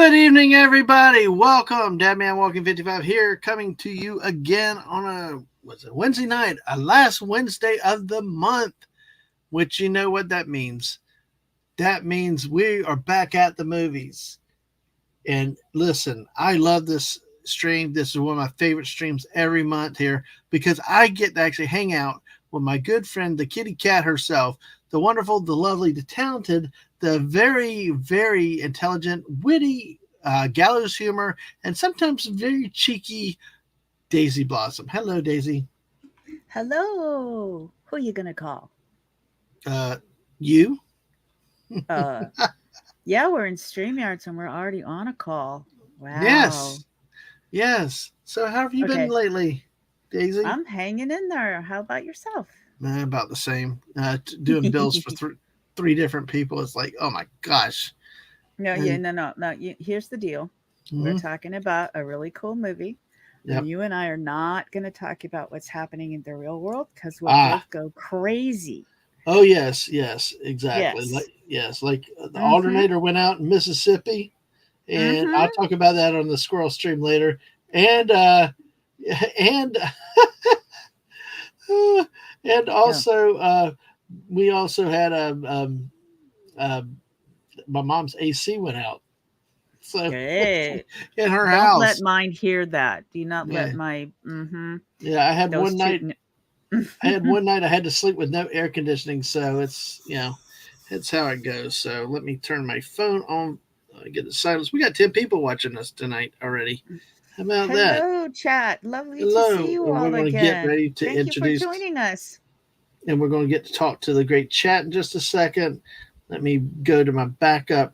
Good evening, everybody. Welcome, Dadman Walking 55 here, coming to you again on Wednesday night, a last Wednesday of the month, which you know what that means. That means we are back at the movies. And listen, I love this stream. This is one of my favorite streams every month here because I get to actually hang out with my good friend, the kitty cat herself, the wonderful, the lovely, the talented, the very, very intelligent, witty, gallows humor, and sometimes very cheeky Daisy Blossom. Hello, Daisy. Hello. Who are you gonna call? Uh, you? Uh, yeah, we're in StreamYards and we're already on a call. Wow. Yes, yes. So, how have you been Okay, lately, Daisy? I'm hanging in there. How about yourself? About the same. Doing bills for three different people. It's like, oh my gosh. No, yeah, And no. Here's the deal. We're mhm, talking about a really cool movie, and yep. you and I are not going to talk about what's happening in the real world because we'll both Ah, go crazy. oh yes, yes, exactly. Yes. Like the Mm-hmm. alternator went out in Mississippi, and I'll Mm-hmm. talk about that on the squirrel stream later. And and and Oh, also we also had uh, my mom's AC went out, so good. in her Don't let house. mine hear that. Do not let Yeah, my yeah. those two. I had one night I had to sleep with no air conditioning, so it's how it goes. So let me turn my phone on, get it silence. We got 10 people watching us tonight already. How about that? Hello, chat. Lovely to see Hello, you and we're all going to get again. ready to Thank you for introduce, joining us. and we're going to get to talk to the great chat in just a second. Let me go to my backup.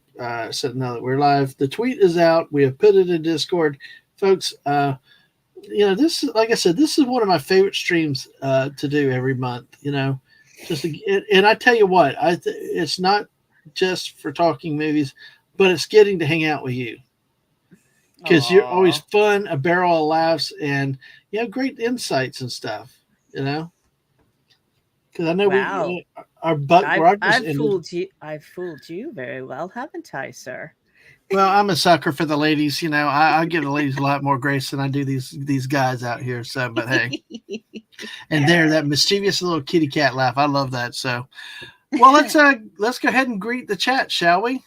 So now that we're live, the tweet is out. We have put it in Discord, folks. This is, like I said, this is one of my favorite streams to do every month. And I tell you what, it's not just for talking movies, but it's getting to hang out with you because you're always Oh, fun, a barrel of laughs, and you have great insights and stuff. You know, because I know wow. our Buck Rogers I've ended. fooled you. I've fooled you very well, haven't I, sir? Well, I'm a sucker for the ladies. I give the ladies a lot more grace than I do these guys out here. So, but hey, and there, that mischievous little kitty cat laugh, I love that. So, well, let's go ahead and greet the chat, shall we?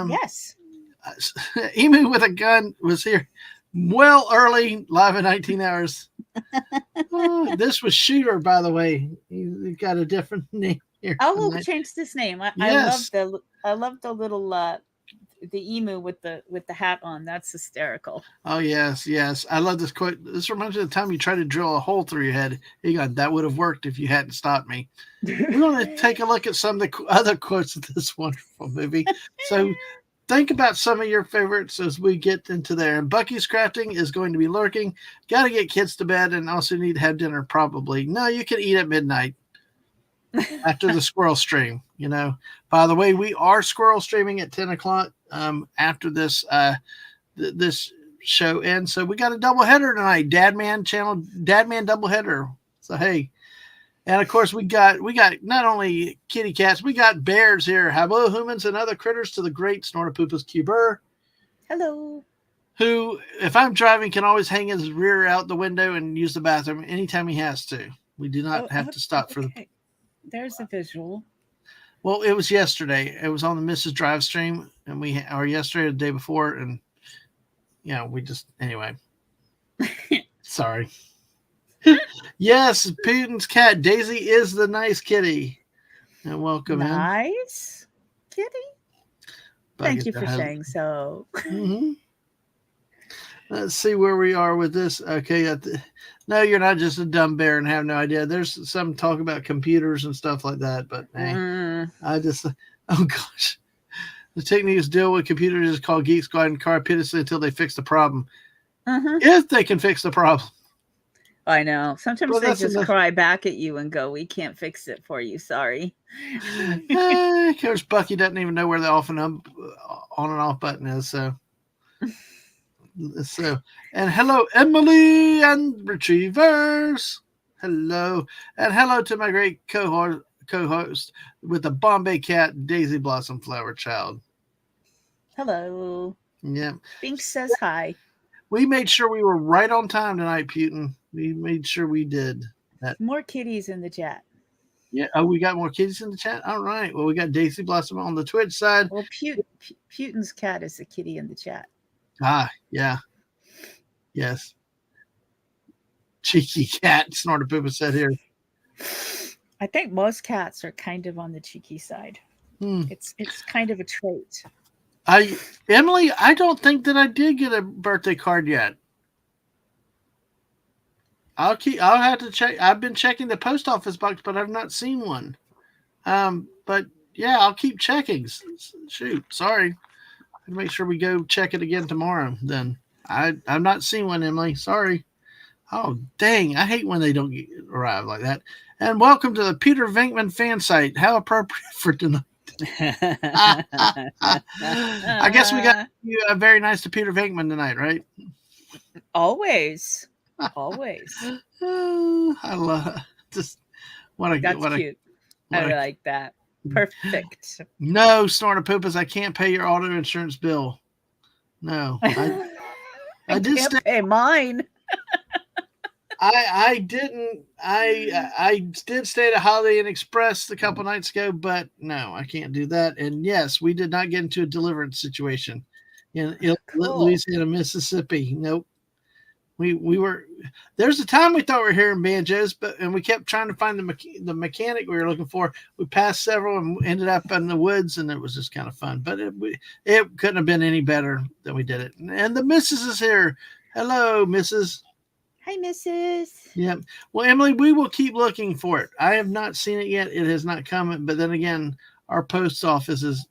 Yes. Emu with a gun was here well early, live in 19 hours. This was Shooter, by the way. He got a different name here I will tonight. change this name. Yes. I love the little the emu with the hat on. That's hysterical. Oh yes, yes. I love this quote. This reminds me of the time you tried to drill a hole through your head. You got that would have worked if you hadn't stopped me. We're going to take a look at some of the other quotes of this wonderful movie. So think about some of your favorites as we get into there. And Bucky's crafting is going to be lurking. Got to get kids to bed and also need to have dinner probably. No, you can eat at midnight after the squirrel stream. By the way, we are squirrel streaming at 10 o'clock after this show ends. So we got a double header tonight. Dadman double header. So hey, and of course we got not only kitty cats, we got bears here, Habo humans and other critters to the great Snortopoopas Cuber, Hello. who, if I'm driving, can always hang his rear out the window and use the bathroom anytime he has to. We do not Oh, have to stop for the. okay. There's a visual. Well, it was yesterday. It was on the Mrs. Drive stream, and or yesterday or the day before, and we just anyway. Sorry. Yes, Putin's cat Daisy is the nice kitty. And welcome in. Nice, kitty. Thank you for saying so. Mm-hmm. Let's see where we are with this. Okay, no, you're not just a dumb bear and have no idea. There's some talk about computers and stuff like that, but hey, Mm, I just, oh gosh. The techniques deal with computers is called Geek Squad and Car Pittis until they fix the problem. hmm If they can fix the problem. I know. Sometimes Well, they that's just enough. cry back at you and go, "We can't fix it for you. Sorry." Coach Bucky doesn't even know where the on and off button is. So, and hello, Emily and Retrievers. Hello, and hello to my great co-host with the Bombay Cat, Daisy Blossom Flower Child. Hello. Yeah. Bink says hi. We made sure we were right on time tonight, Putin. We made sure we did that. More kitties in the chat. Yeah. Oh, we got more kitties in the chat. All right. Well, we got Daisy Blossom on the Twitch side. Well, Putin's cat is a kitty in the chat. Yeah. Yes. Cheeky cat. Snorter Poopa said here. I think most cats are kind of on the cheeky side. Hmm. It's kind of a trait. Emily, I don't think that I did get a birthday card yet. I'll have to check. I've been checking the post office box, but I've not seen one. But yeah, I'll keep checking. Shoot, sorry. I'll make sure we go check it again tomorrow. Then I've not seen one, Emily. Sorry. Oh dang! I hate when they don't arrive like that. And welcome to the Peter Venkman fan site. How appropriate for tonight. I guess we got you very nice to Peter Venkman tonight, right? Always. Always. I love just what a That's what cute. A, what I a, like that. Perfect. No, Snorter Poopas, I can't pay your auto insurance bill. No, I did can't pay mine. I didn't. I did stay at a Holiday Inn Express a couple nights ago, but no, I can't do that. And yes, we did not get into a deliverance situation in Louisiana, Mississippi. Nope. We were. There's a time we thought we were hearing banjos, and we kept trying to find the mechanic we were looking for. We passed several and ended up in the woods, and it was just kind of fun. But it couldn't have been any better than we did it. And the missus is here. Hello, Mrs. Hi, Mrs. Yeah. Well, Emily, we will keep looking for it. I have not seen it yet. It has not come. But then again, our post office is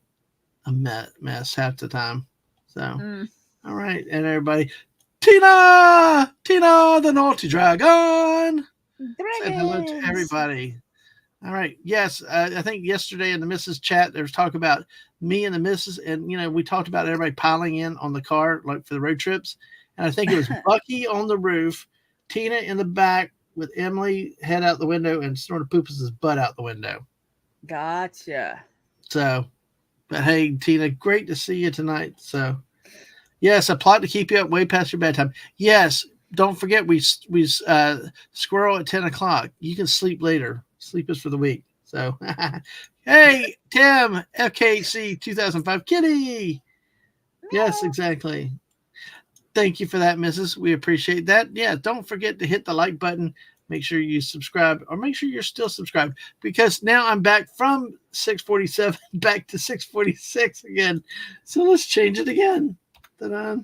a mess half the time. So, all right. And everybody, Tina, the naughty dragon. Say hello to everybody. All right. Yes. I think yesterday in the Mrs. chat, there was talk about me and the Mrs. And, we talked about everybody piling in on the car, like for the road trips. And I think it was Bucky on the roof, Tina in the back with Emily head out the window and Snorter Poopas' butt out the window. Gotcha. So, but hey, Tina, great to see you tonight. So, yes, I plot to keep you up way past your bedtime. Yes, don't forget we squirrel at 10 o'clock. You can sleep later. Sleep is for the week. So, hey, Tim, FKC 2005 Kitty. Yes, exactly. Thank you for that, Mrs. We appreciate that. Yeah, don't forget to hit the like button. Make sure you subscribe, or make sure you're still subscribed, because now I'm back from 647 back to 646 again. So let's change it again. Ta-da.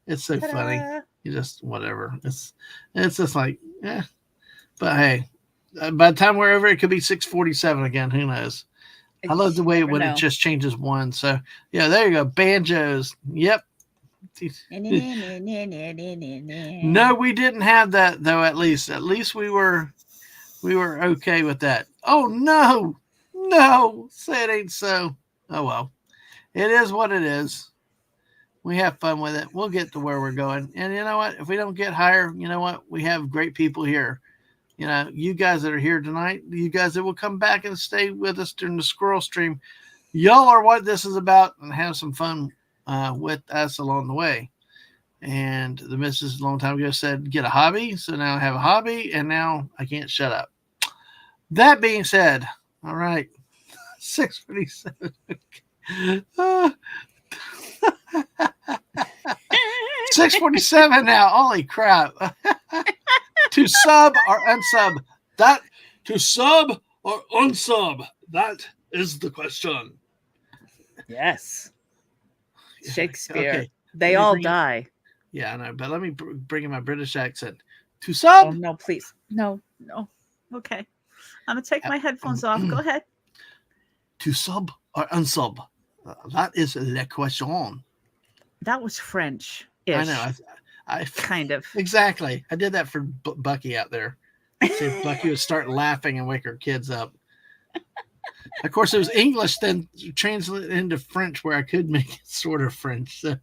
It's so funny. You just whatever. It's just like, yeah. But hey, by the time we're over, it could be 647 again. Who knows? I love the way when it just changes one. So yeah, there you go. Banjos. Yep. No, we didn't have that though. At least we were okay with that. Oh no, say it ain't so. Oh well, it is what it is. We have fun with it. We'll get to where we're going. And you know what? If we don't get higher, you know what? We have great people here. You guys that are here tonight, you guys that will come back and stay with us during the squirrel stream, y'all are what this is about, and have some fun with us along the way. And the missus a long time ago said, get a hobby. So now I have a hobby, and now I can't shut up. That being said, all right, 647. 647 now. Holy crap. To sub or unsub. To sub or unsub? That is the question. Yes. Shakespeare. Okay. They all die. Yeah, I know, but let me bring in my British accent. To sub? Oh, no, please. No. Okay. I'm going to take my headphones off. Go ahead. To sub or unsub? That is the question. That was French. I know. I kind of. Exactly. I did that for Bucky out there. See if Bucky would start laughing and wake her kids up. Of course, it was English, then translated into French, where I could make it sort of French. So.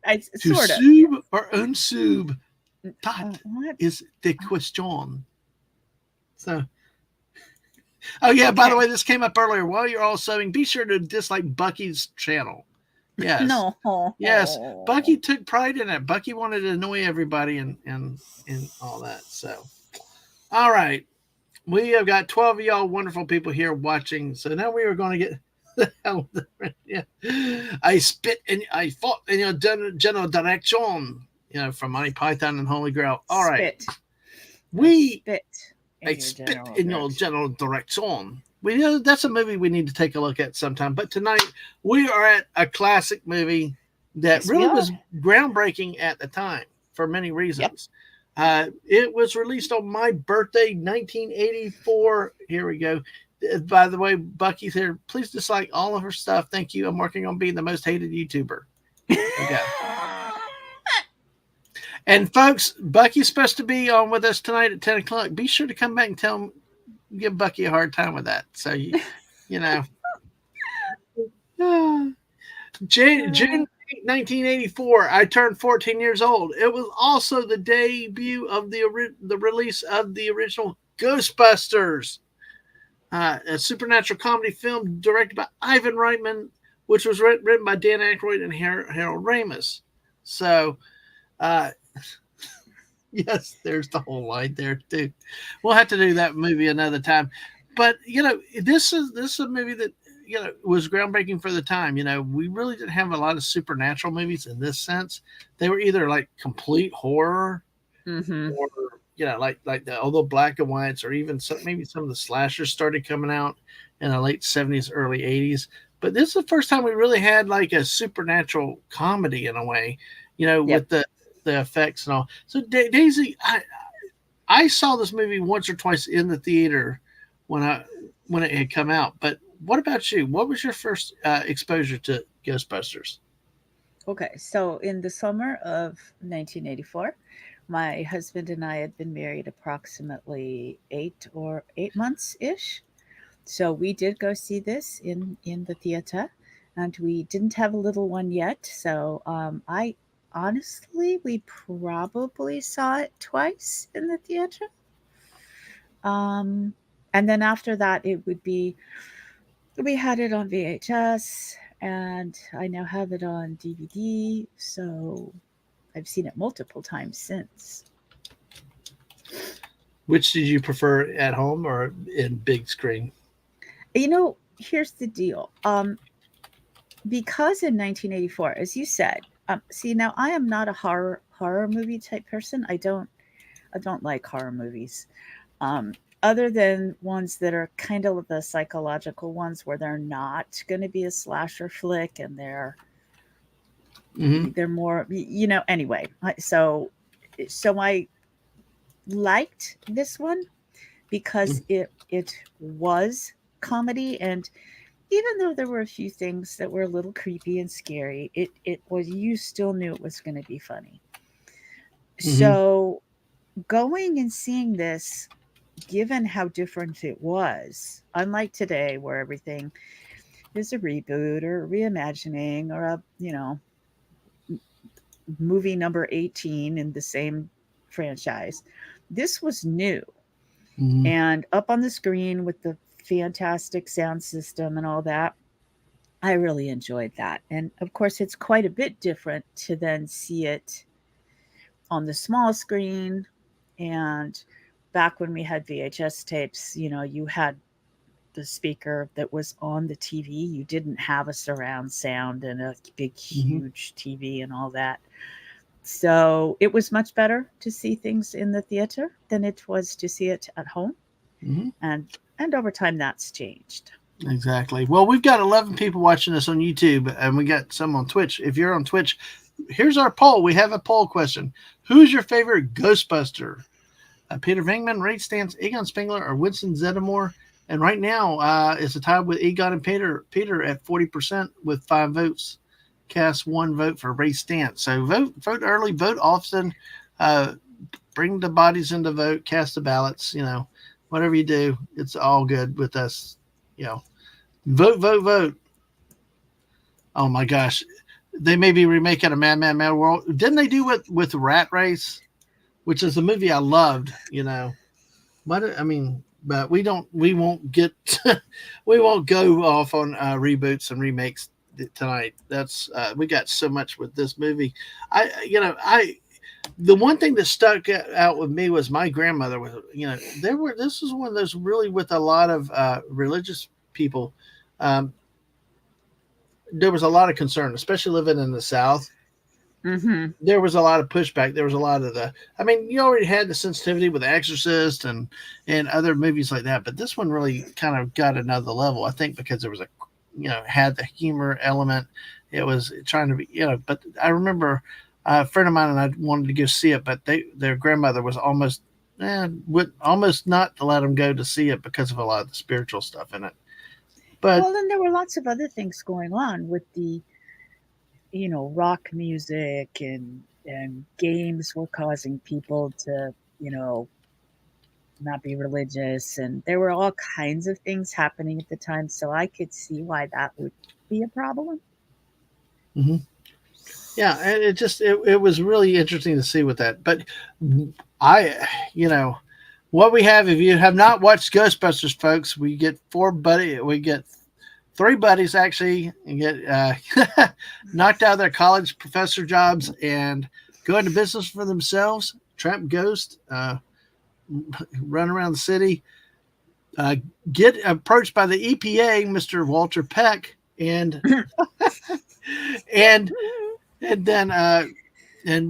To sub or unsub? That is the question. So. Oh, yeah, by the way, this came up earlier. While you're all subbing, be sure to dislike Bucky's channel. Yes, No. yes. Bucky took pride in it. Bucky wanted to annoy everybody and all that. So, all right, we have got 12 of y'all wonderful people here watching. So now we are going to get the hell. Yeah, I spit and I fought in your general direction. From Monty Python and Holy Grail. All right, Spit. I we spit I in your spit general in your direction. general direction. We know that's a movie we need to take a look at sometime. But tonight we are at a classic movie that Yes, we really are. was groundbreaking at the time for many Yep. reasons. It was released on my birthday, 1984. Here we go. By the way, Bucky's here. Please dislike all of her stuff. Thank you. I'm working on being the most hated YouTuber. There you go. And folks, Bucky's supposed to be on with us tonight at 10 o'clock. Be sure to come back and tell him, give Bucky a hard time with that. So, you know. June 1984, I turned 14 years old. It was also the debut of the release of the original Ghostbusters, a supernatural comedy film directed by Ivan Reitman, which was written by Dan Aykroyd and Harold Ramis. So, uh, yes, there's the whole line there too. We'll have to do that movie another time. But this is a movie that was groundbreaking for the time. We really didn't have a lot of supernatural movies in this sense. They were either like complete horror, Mm-hmm. or like the although black and whites, or even maybe some of the slashers started coming out in the late '70s, early '80s. But this is the first time we really had like a supernatural comedy in a way, with Yep. the effects and all. So Daisy, I saw this movie once or twice in the theater when I when it had come out. But what about you? What was your first exposure to Ghostbusters? Okay, so in the summer of 1984, my husband and I had been married approximately 8 months ish. So we did go see this in the theater, and we didn't have a little one yet. So I honestly, we probably saw it twice in the theater. Um, and then after that, it would be we had it on VHS, and I now have it on DVD. So I've seen it multiple times since. Which did you prefer, at home or in big screen? Here's the deal. Because in 1984, as you said, see now I am not a horror movie type person. I don't like horror movies. Other than ones that are kind of the psychological ones where they're not going to be a slasher flick and Mm-hmm. they're more anyway. So I liked this one because it was comedy, and even though there were a few things that were a little creepy and scary, it was, you still knew it was going to be funny. Mm-hmm. So going and seeing this, given how different it was, unlike today where everything is a reboot or a reimagining or a movie number 18 in the same franchise, this was new Mm-hmm. and up on the screen with the fantastic sound system and all that. I really enjoyed that. And of course, it's quite a bit different to then see it on the small screen. And back when we had VHS tapes, you had the speaker that was on the TV. You didn't have a surround sound and a big, Mm-hmm. huge TV and all that. So it was much better to see things in the theater than it was to see it at home. Mm-hmm. And over time, that's changed. Exactly. Well, we've got 11 people watching us on YouTube, and we got some on Twitch. If you're on Twitch, here's our poll. We have a poll question. Who's your favorite Ghostbuster? Peter Venkman, Ray Stantz, Egon Spengler, or Winston Zeddemore? And right now, it's a tie with Egon and Peter at 40% with 5 votes. Cast 1 vote for Ray Stantz. So vote early, vote often. Uh, bring the bodies in the vote, cast the ballots. Whatever you do, it's all good with us. Vote, vote, vote. Oh my gosh, they may be remaking a Mad World. Didn't they do with Rat Race, which is a movie I loved? But I mean, but we won't get, we won't go off on reboots and remakes tonight. That's we got so much with this movie. I the one thing that stuck out with me was my grandmother was, there were this was one of those really with a lot of religious people. Um, there was a lot of concern, especially living in the South. Mm-hmm. There was a lot of pushback. There was a lot of the. I mean, you already had the sensitivity with The Exorcist and other movies like that, but this one really kind of got another level. I think because there was a, had the humor element. It was trying to be, But I remember a friend of mine and I wanted to go see it, but their grandmother was would almost not to let them go to see it because of a lot of the spiritual stuff in it. But Well, then there were lots of other things going on with the, rock music, and games were causing people to, not be religious, and there were all kinds of things happening at the time, so I could see why that would be a problem. mhm. Yeah, and it was really interesting to see with that. But I, what we have, if you have not watched Ghostbusters, folks, we get three buddies actually, and get knocked out of their college professor jobs and go into business for themselves, trap ghost, run around the city, uh, get approached by the EPA, Mr. Walter Peck, and and then and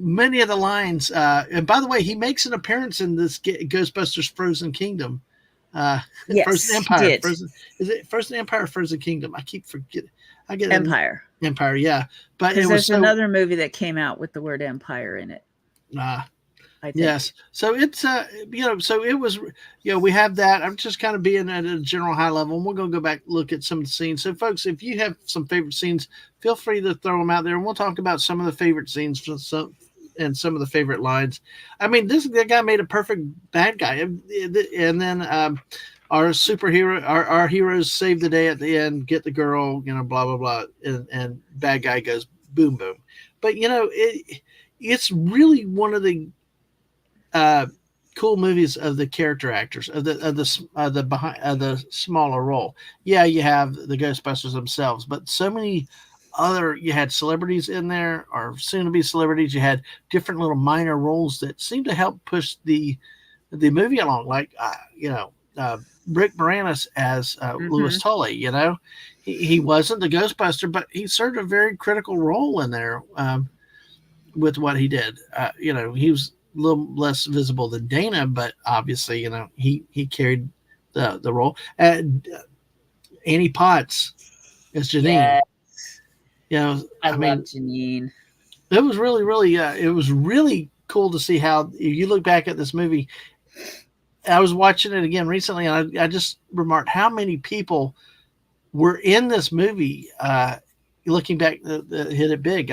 many of the lines. And by the way, he makes an appearance in this Ghostbusters Frozen Kingdom. Uh, Frozen Yes, he Empire. did. Frozen is it Frozen Empire? Or Frozen Kingdom. I keep forgetting. I get an Empire. Empire. Yeah, but it Because was there's so. another movie that came out with the word empire in it, Uh, I Yes. think. So it's so it was we have that. I'm just kind of being at a general high level, and we're gonna go back look at some of the scenes. So folks, if you have some favorite scenes, feel free to throw them out there, and we'll talk about some of the favorite scenes from some and some of the favorite lines. I mean, this guy made a perfect bad guy, and then our superhero, our heroes save the day at the end, get the girl, blah blah blah, and bad guy goes boom boom. But it's really one of the uh, cool movies of the character actors of the behind the smaller role. Yeah, you have the Ghostbusters themselves, but so many other you had celebrities in there or soon to be celebrities. You had different little minor roles that seemed to help push the movie along, like Rick Moranis as Louis Mm-hmm. Tully. He wasn't the Ghostbuster, but he served a very critical role in there. With what he did. He was a little less visible than Dana, but obviously, he carried the role. Annie Potts as Janine. Yeah, I I love mean, Janine. it was really, really, it was really cool to see how if you look back at this movie. I was watching it again recently, and I just remarked how many people were in this movie. Looking back, hit it big.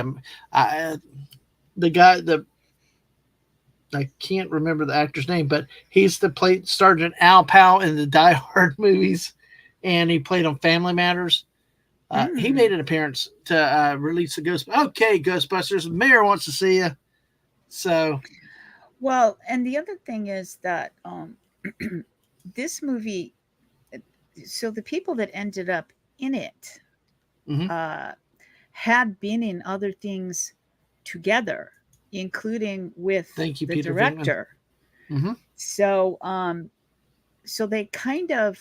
The guy, the I can't remember the actor's name, but he's the played Sergeant Al Powell in the Die Hard movies, and he played on Family Matters. He Mm. made an appearance to release the Ghost. Okay, Ghostbusters, Mayor wants to see you. So, Well, and the other thing is that this movie, so the people that ended up in it mhm. uh, had been in other things together, including with Thank you, the Peter Venkman. director. Hmm. So, so they kind of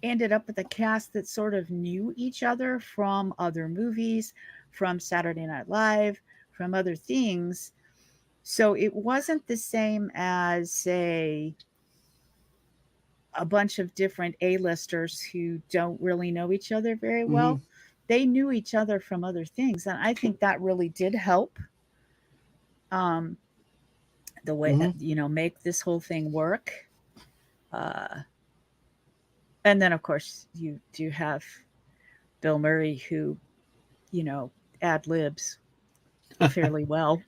ended up with a cast that sort of knew each other from other movies, from Saturday Night Live, from other things. So it wasn't the same as, say, a bunch of different A-listers who don't really know each other very Hmm. well. They knew each other from other things, and I think that really did help um, the way Hmm. make this whole thing work. Uh, and then, of course, you do have Bill Murray, who you know ad libs fairly well.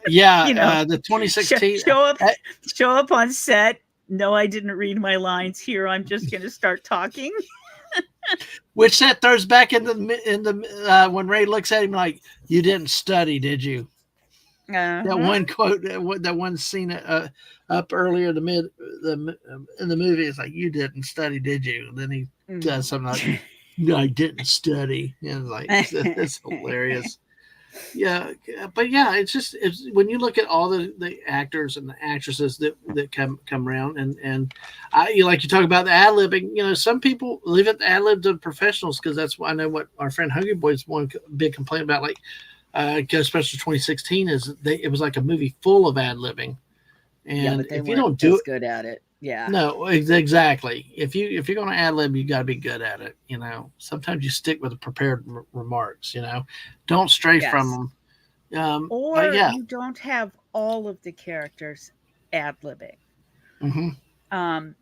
Yeah, you know, the show, 2016, show up, uh, show up on set. No, I didn't read my lines here. I'm just going to start talking. which that throws back in the when Ray looks at him like, "You didn't study, did you?" That Uh-huh. one quote, that one scene up earlier in the movie is like, "You didn't study, did you?" And then he does Mm. something like, I didn't study. And like that's hilarious. Yeah, but yeah, it's when you look at all the actors and the actresses that come around and like you talk about the ad libbing. Some people leave it the ad lib to professionals because that's why I know what our friend Hungry Boy's one big complaint about. Like Ghostbusters 2016 is it was like a movie full of ad libbing, Yeah, and but they if you weren't don't do as it, good at it. Yeah. no, exactly. If you're going to ad lib, you got to be good at it. Sometimes you stick with the prepared remarks. Don't stray from Yes. them. But Or yeah. you don't have all of the characters ad libbing. Hmm. Um,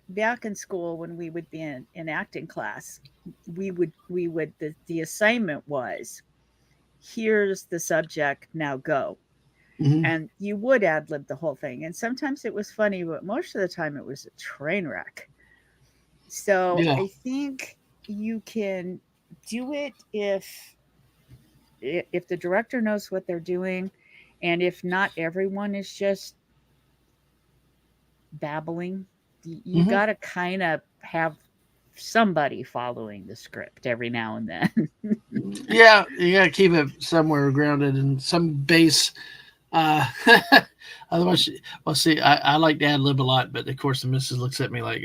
back in school when we would be in acting class, the assignment was, here's the subject, now go. Hmm. And you would ad lib the whole thing. And sometimes it was funny, but most of the time it was a train wreck. So Yeah. I think you can do it if the director knows what they're doing, and if not everyone is just babbling. You Hmm. got to kind of have somebody following the script every now and then. Yeah, you got to keep it somewhere grounded in some base. Uh, Otherwise, well, see, I like to ad lib a lot, but of course the missus looks at me like,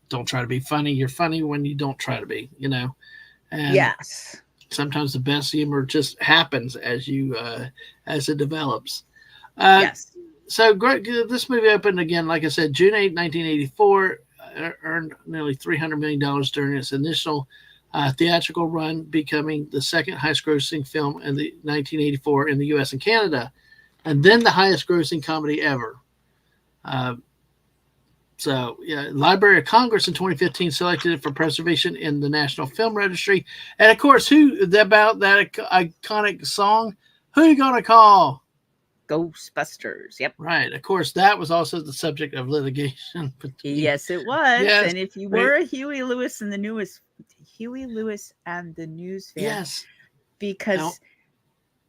"Don't try to be funny. You're funny when you don't try to be." And Yes. sometimes the best humor just happens as it develops. Uh, Yes. so great. This movie opened again, like I said, June 8, 1984. Earned nearly $300 million during its initial theatrical run, becoming the second highest grossing film in the 1984 in the U.S. and Canada, and then the highest grossing comedy ever. Uh, yeah, Library of Congress in 2015 selected it for preservation in the National Film Registry. And of course, who about that iconic song? Who you gonna call? Ghostbusters. Yep. Right. Of course, that was also the subject of litigation between. Yes, it was. Yes. And if you Wait. were a Huey Lewis and the News fan, Yes. No. because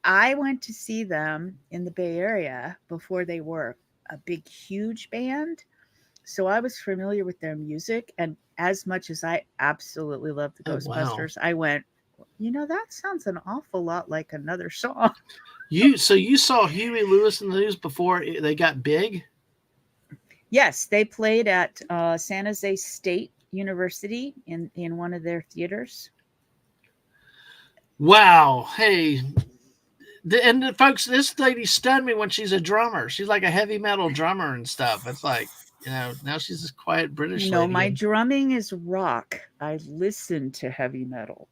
I went to see them in the Bay Area before they were a big, huge band. So I was familiar with their music. And as much as I absolutely love the Oh wow. Ghostbusters, I went, that sounds an awful lot like another song. You saw Huey Lewis in the news before they got big? Yes, they played at San Jose State University in one of their theaters. Wow. Hey, folks, this lady stunned me when she's a drummer. She's like a heavy metal drummer and stuff. It's like, now she's this quiet British lady. My drumming is rock. I listen to heavy metal.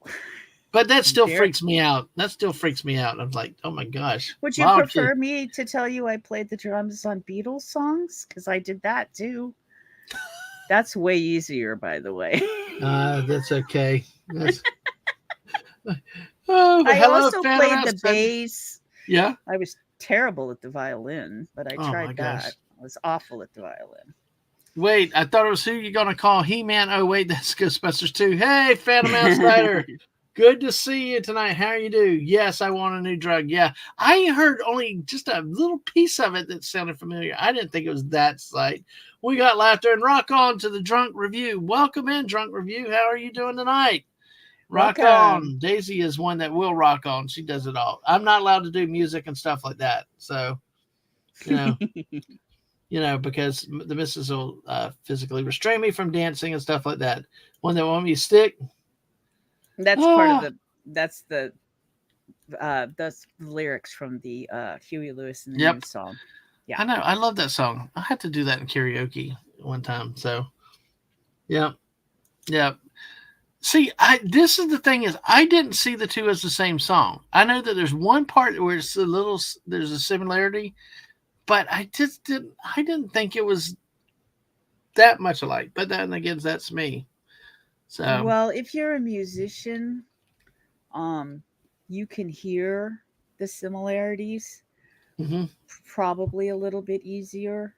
But that still There. freaks me out. That still freaks me out. I'm like, oh my gosh. Would you Why would you? prefer me to tell you I played the drums on Beatles songs? Because I did that too. That's way easier, by the way. That's okay. That's, oh, I hello, also Phantom played Mouse. the bass. Yeah. I was terrible at the violin, but I Oh my tried gosh. that. I was awful at the violin. Wait, I thought it was who you gonna call He-Man. Oh wait, that's Ghostbusters 2. Hey, Phantom Outsider. Good to see you tonight. How you do? Yes, I want a new drug. Yeah. I heard only just a little piece of it that sounded familiar. I didn't think it was that slight. We got laughter and rock on to the Drunk Review. Welcome in, Drunk Review. How are you doing tonight? Rock Welcome. on. Daisy is one that will rock on. She does it all. I'm not allowed to do music and stuff like that. So, you know, because the missus will physically restrain me from dancing and stuff like that. One that want me to stick. That's part of Oh, the. That's lyrics from the Huey Lewis and the yep. News song. Yeah. I know. I love that song. I had to do that in karaoke one time. So, yep. Yep. See, this is the thing is I didn't see the two as the same song. I know that there's one part where there's a similarity, but I didn't think it was that much alike. But then again, that's me. So, Well, if you're a musician, um, you can hear the similarities hmm, probably a little bit easier.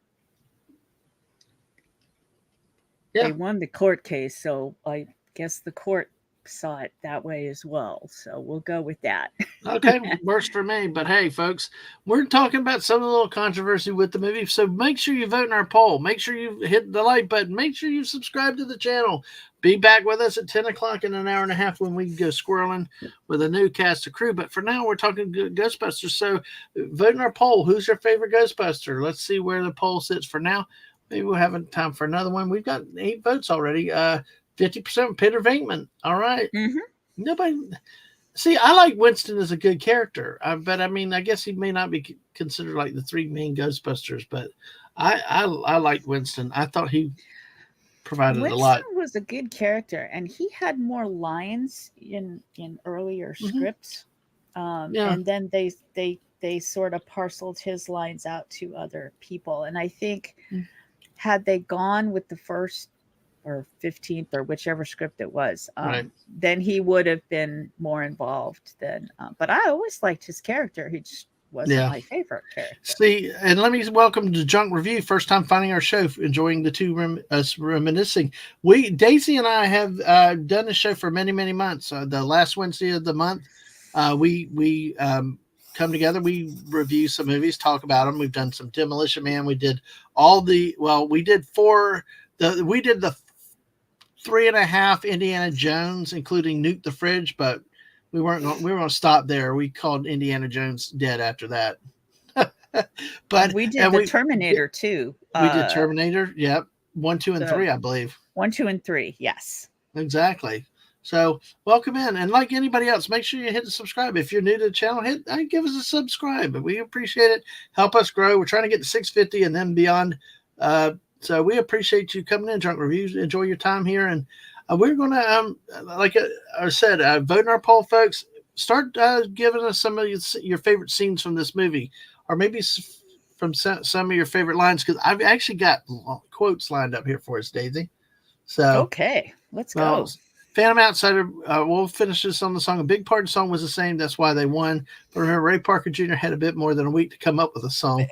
yeah. They won the court case, so I guess the court saw it that way as well. So we'll go with that. Okay, works for me. But hey, folks, we're talking about some of the little controversy with the movie. So make sure you vote in our poll. Make sure you hit the like button. Make sure you subscribe to the channel. Be back with us at 10 o'clock in an hour and a half when we go squirreling with a new cast of crew. But for now, we're talking Ghostbusters. So vote in our poll. Who's your favorite Ghostbuster? Let's see where the poll sits for now. Maybe we'll have time for another one. We've got 8 votes already. 50% Peter Venkman. All right. Mm-hmm. Nobody. See, I like Winston as a good character, but I mean, I guess he may not be considered like the 3 main Ghostbusters, but I liked Winston. I thought he provided a Winston lot. was a good character, and he had more lines in earlier scripts, Yeah, and then they sort of parceled his lines out to other people. And I think had they gone with the first or 15th or whichever script it was, right. then he would have been more involved. Then, but I always liked his character. He just wasn't Yeah. my favorite character. See, and let me welcome to Junk Review. First time finding our show, enjoying the two us reminiscing. Daisy and I have done this show for many months. The last Wednesday of the month, we come together. We review some movies, talk about them. We've done some Demolition Man. We did we did the 3.5 Indiana Jones, including Nuke the Fridge, but we were going to stop there. We called Indiana Jones dead after that. But we did the Terminator too. We did Terminator. Yep. 1, 2, and 3, I believe. 1, 2, and 3. Yes. Exactly. So welcome in, and like anybody else, make sure you hit the subscribe. If you're new to the channel, give us a subscribe. We appreciate it. Help us grow. We're trying to get to 650 and then beyond. So we appreciate you coming in, Drunk Reviews. Enjoy your time here, and we're going to, like I said, vote in our poll, folks. Start giving us some of your favorite scenes from this movie, or maybe from some of your favorite lines, because I've actually got quotes lined up here for us, Daisy. So okay, let's go. Phantom Outsider, we'll finish this on the song. A big part of the song was the same. That's why they won. But remember, Ray Parker Jr. had a bit more than a week to come up with a song.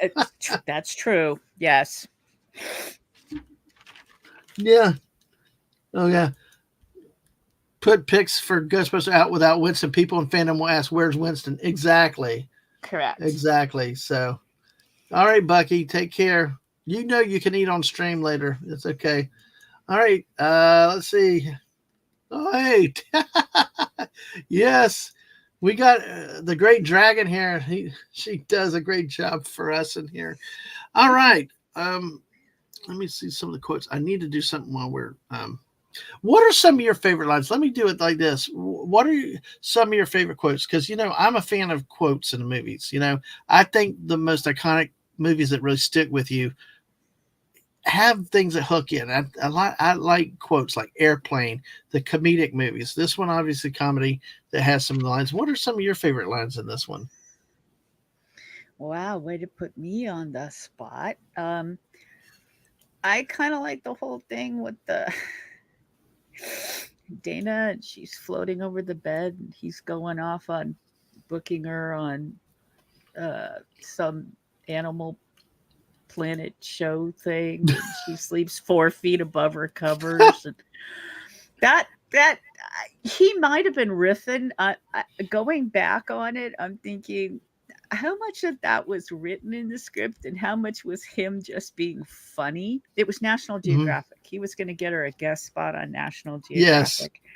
That's true. Yes. Yeah. Oh, yeah. Put pics for Ghostbusters out without Winston. People in fandom will ask, where's Winston? Exactly. Correct. Exactly. So, all right, Bucky, take care. You know you can eat on stream later. It's okay. All right. Let's see. Oh, hey. Yes. We got the great dragon here. She does a great job for us in here. All right. Let me see some of the quotes. I need to do something while we're what are some of your favorite lines? Let me do it like this. What are some of your favorite quotes? Because I'm a fan of quotes in the movies. I think the most iconic movies that really stick with you have things that hook in. I like quotes like Airplane, the comedic movies. This one obviously comedy that has some of the lines. What are some of your favorite lines in this one? Wow, way to put me on the spot. I kind of like the whole thing with the Dana, and she's floating over the bed, and he's going off on booking her on some Animal Planet show thing, and she sleeps 4 feet above her covers, and that he might have been riffing. Going back on it, I'm thinking, how much of that was written in the script and how much was him just being funny? It was National Geographic. He was going to get her a guest spot on National Geographic. Yes.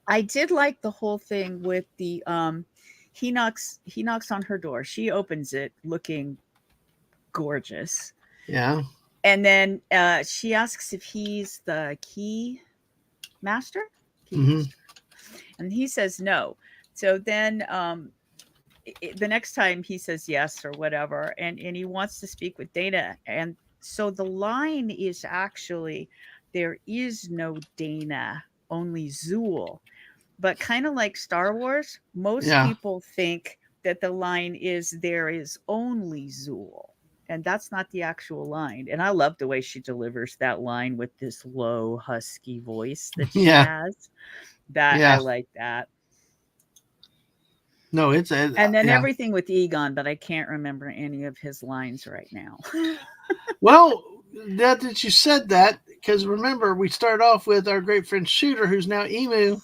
I did like the whole thing with the he knocks on her door. She opens it looking gorgeous. Yeah. And then she asks if he's the key master. And he says no. So then the next time he says yes or whatever, and he wants to speak with Dana. And so the line is actually, there is no Dana, only Zool. But kind of like Star Wars, most people think that the line is, there is only Zool. And that's not the actual line. And I love the way she delivers that line with this low, husky voice that she has. I like that. No, and then everything with Egon, but I can't remember any of his lines right now. Well, that you said that, because remember, we start off with our great friend Shooter, who's now Emu,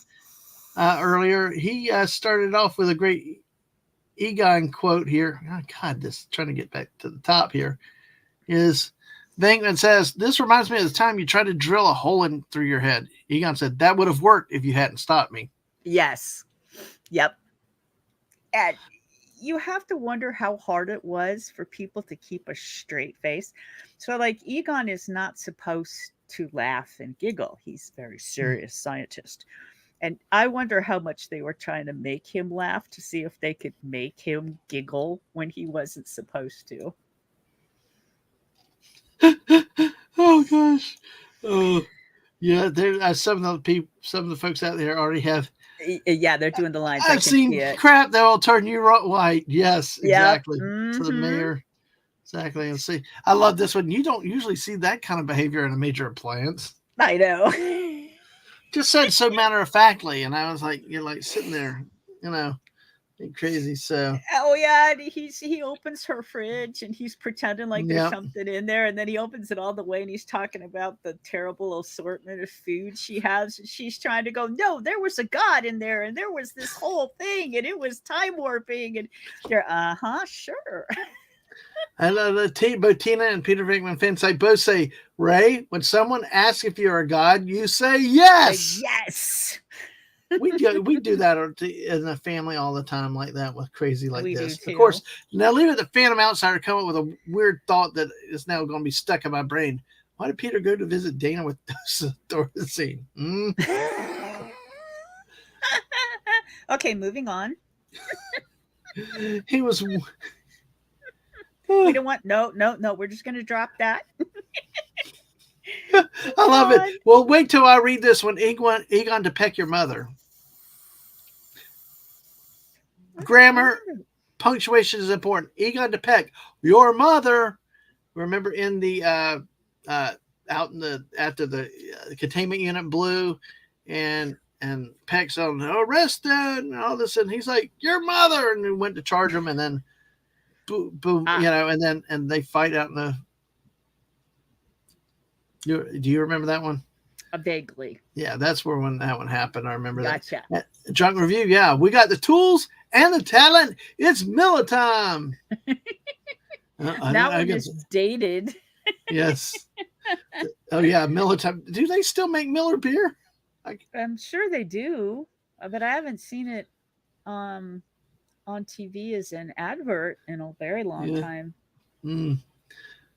earlier. He started off with a great Egon quote here. Oh, God, this trying to get back to the top here is Venkman says, "This reminds me of the time you tried to drill a hole in through your head." Egon said, "That would have worked if you hadn't stopped me." Yes. Yep. And you have to wonder how hard it was for people to keep a straight face. So, like, Egon is not supposed to laugh and giggle. He's a very serious scientist. And I wonder how much they were trying to make him laugh to see if they could make him giggle when he wasn't supposed to. Oh gosh. Oh yeah. There, some of the people, some of the folks out there already have. Yeah, they're doing the lines. I I've can see seen it. crap that will turn you white. Yes, Yep. exactly. To the Mm-hmm. mayor. Exactly. And see, I love this one. You don't usually see that kind of behavior in a major appliance. I know. Just said so matter of factly, and I was like, you're like sitting there, you know, crazy. So Oh yeah, and he opens her fridge and he's pretending like there's yeah, something in there, and then he opens it all the way and he's talking about the terrible assortment of food she has, and she's trying to go, no, there was a god in there, and there was this whole thing, and it was time warping, and you're sure. I love both Tina and Peter Venkman fans. I both say, Ray, when someone asks if you're a god, you say yes. Yes. We do that in the family all the time, like that, with crazy like We do this. Of too. course, now leave it the Phantom Outsider come up with a weird thought that is now going to be stuck in my brain. Why did Peter go to visit Dana with Dorothy? Okay, moving on. He was. We don't want no. We're just gonna drop that. I love it. Well, wait till I read this one. Egon to peck your mother. Grammar, punctuation is important. Egon to peck your mother. Remember in the out in the after the containment unit blew, and Peck's on arrested and all this, and he's like your mother, and he went to charge him, and then boom, boom, and they fight out in the. Do you remember that one? Vaguely. Yeah, that's where when that one happened. I remember Gotcha. that. Drunk Review. Yeah, we got the tools and the talent. It's Miller time. That one is dated. Yes. Oh yeah, Miller time. Do they still make Miller beer? I'm sure they do, but I haven't seen it on TV as an advert in a very long time.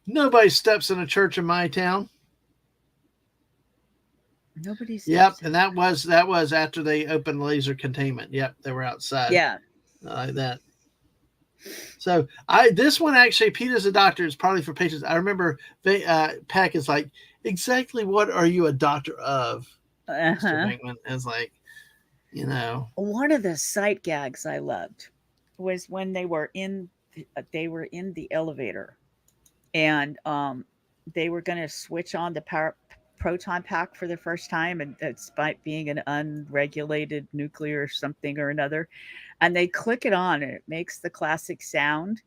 Nobody steps in a church in my town. Nobody's. Yep, and that was after they opened laser containment. Yep, they were outside. Yeah, like that. So this one actually, Pete as a doctor is probably for patients. I remember Peck is like, exactly what are you a doctor of? Mr. Venkman is like, One of the sight gags I loved was when they were in the elevator, and they were going to switch on the proton pack for the first time, and despite being an unregulated nuclear something or another, and they click it on and it makes the classic sound,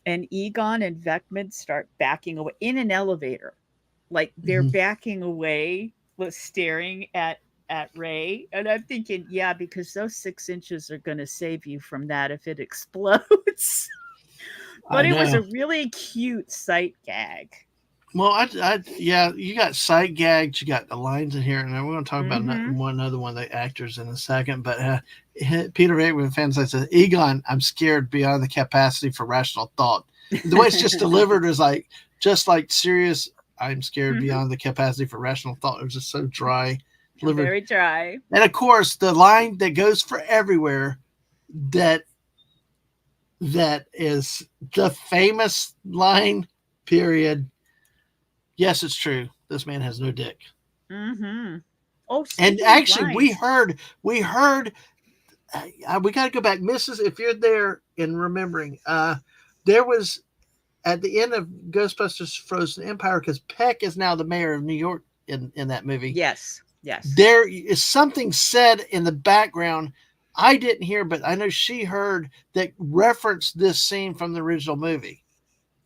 and Egon and Venkman start backing away in an elevator, like they're backing away, staring at Ray, and I'm thinking, yeah, because those 6 inches are going to save you from that if it explodes. But it was a really cute sight gag. Well, yeah, you got sight gags, you got the lines in here, and we're going to talk about one other one of the actors in a second. But Peter Venkman fans says, Egon, I'm scared beyond the capacity for rational thought. The way it's just delivered is like just like serious. I'm scared beyond the capacity for rational thought. It was just so dry. Delivered. Very dry. And of course, the line that goes for everywhere that is the famous line, period. Yes, it's true. This man has no dick. Oh, and actually, we heard. We got to go back, Mrs. If you're there and remembering, there was at the end of Ghostbusters: Frozen Empire, because Peck is now the mayor of New York in that movie. Yes. There is something said in the background. I didn't hear, but I know she heard that referenced this scene from the original movie.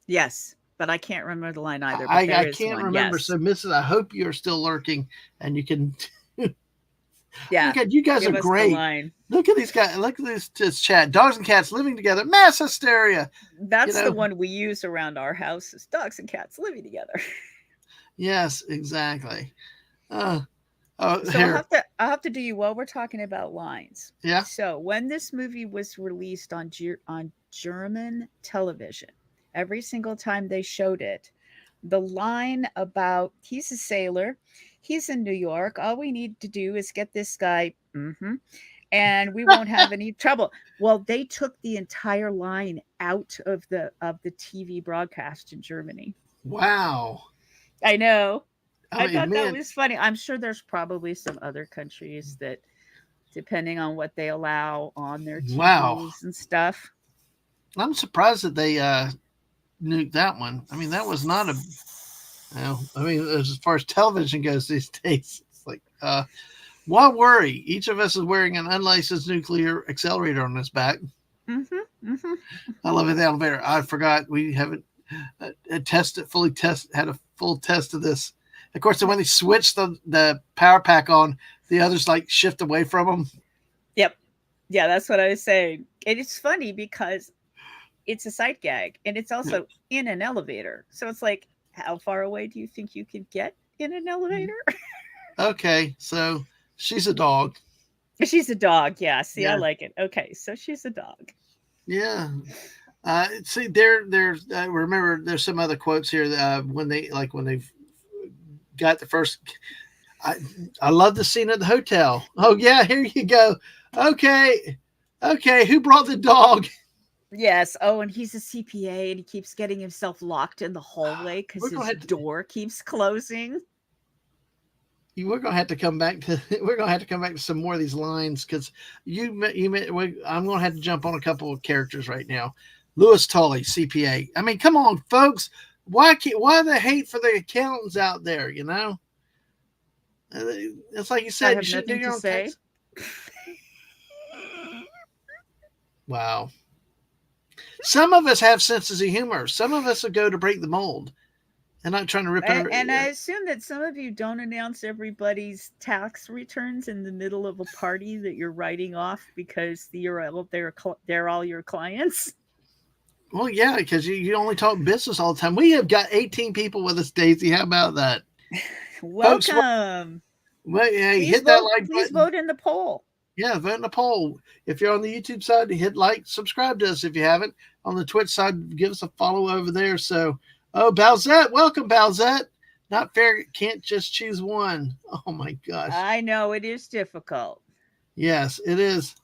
Yes. But I can't remember the line either. I can't remember. Yes. So, Mrs., I hope you're still lurking and you can. Yeah. God, you guys are Give us the great. line. Look at these guys. Look at this chat. Dogs and cats living together. Mass hysteria. You That's the know. one we use around our houses. Dogs and cats living together. Yes, exactly. Uh, oh, So here. I'll have to do you while we're talking about lines. Yeah. So when this movie was released on on German television, every single time they showed it, the line about he's a sailor, he's in New York. All we need to do is get this guy, and we won't have any trouble. Well, they took the entire line out of the TV broadcast in Germany. Wow. I know. I I mean, thought that man. was funny. I'm sure there's probably some other countries that, depending on what they allow on their Wow. TVs and stuff. I'm surprised that they nuked that one. I mean, that was not a. You know, I mean, as far as television goes these days, it's like, why worry? Each of us is wearing an unlicensed nuclear accelerator on his back. Mm-hmm. Mm-hmm. I love it. The elevator. I forgot we haven't had a full test of this. Of course, when they switch the power pack on, the others like shift away from them. Yep. Yeah, that's what I was saying. And it's funny because it's a sight gag and it's Yeah. also in an elevator. So it's like, how far away do you think you could get in an elevator? Okay, so she's a dog. She's a dog. Yeah. See, I Yeah, like it. Okay. So she's a dog. yeah. See, there's. Remember, there's some other quotes here. When they've got the first. I I love the scene at the hotel. Oh yeah, here you go. Okay, okay. Who brought the dog? Yes. Oh, and he's a CPA and he keeps getting himself locked in the hallway because We're gonna his have to. door keeps closing. We're gonna have to come back to. We're gonna have to come back to some more of these lines because I'm gonna have to jump on a couple of characters right now. Lewis Tully, CPA. I mean, come on, folks. Why the hate for the accountants out there? You know, it's like you I said, you have shouldn't do nothing your to own say. tax. Wow. Some of us have senses of humor. Some of us will go to break the mold. And not trying to rip over. And I assume that some of you don't announce everybody's tax returns in the middle of a party that you're writing off because they're all your clients. Well, yeah, because you only talk business all the time. We have got 18 people with us, Daisy. How about that? Folks, Welcome. hey, hit that like Please button. vote in the poll. Yeah, vote in the poll. If you're on the YouTube side, hit like, subscribe to us if you haven't. On the Twitch side, give us a follow over there. So, oh, Balzette, welcome, Balzette. Not fair. Can't just choose one. Oh my gosh. I know it is difficult. Yes, it is.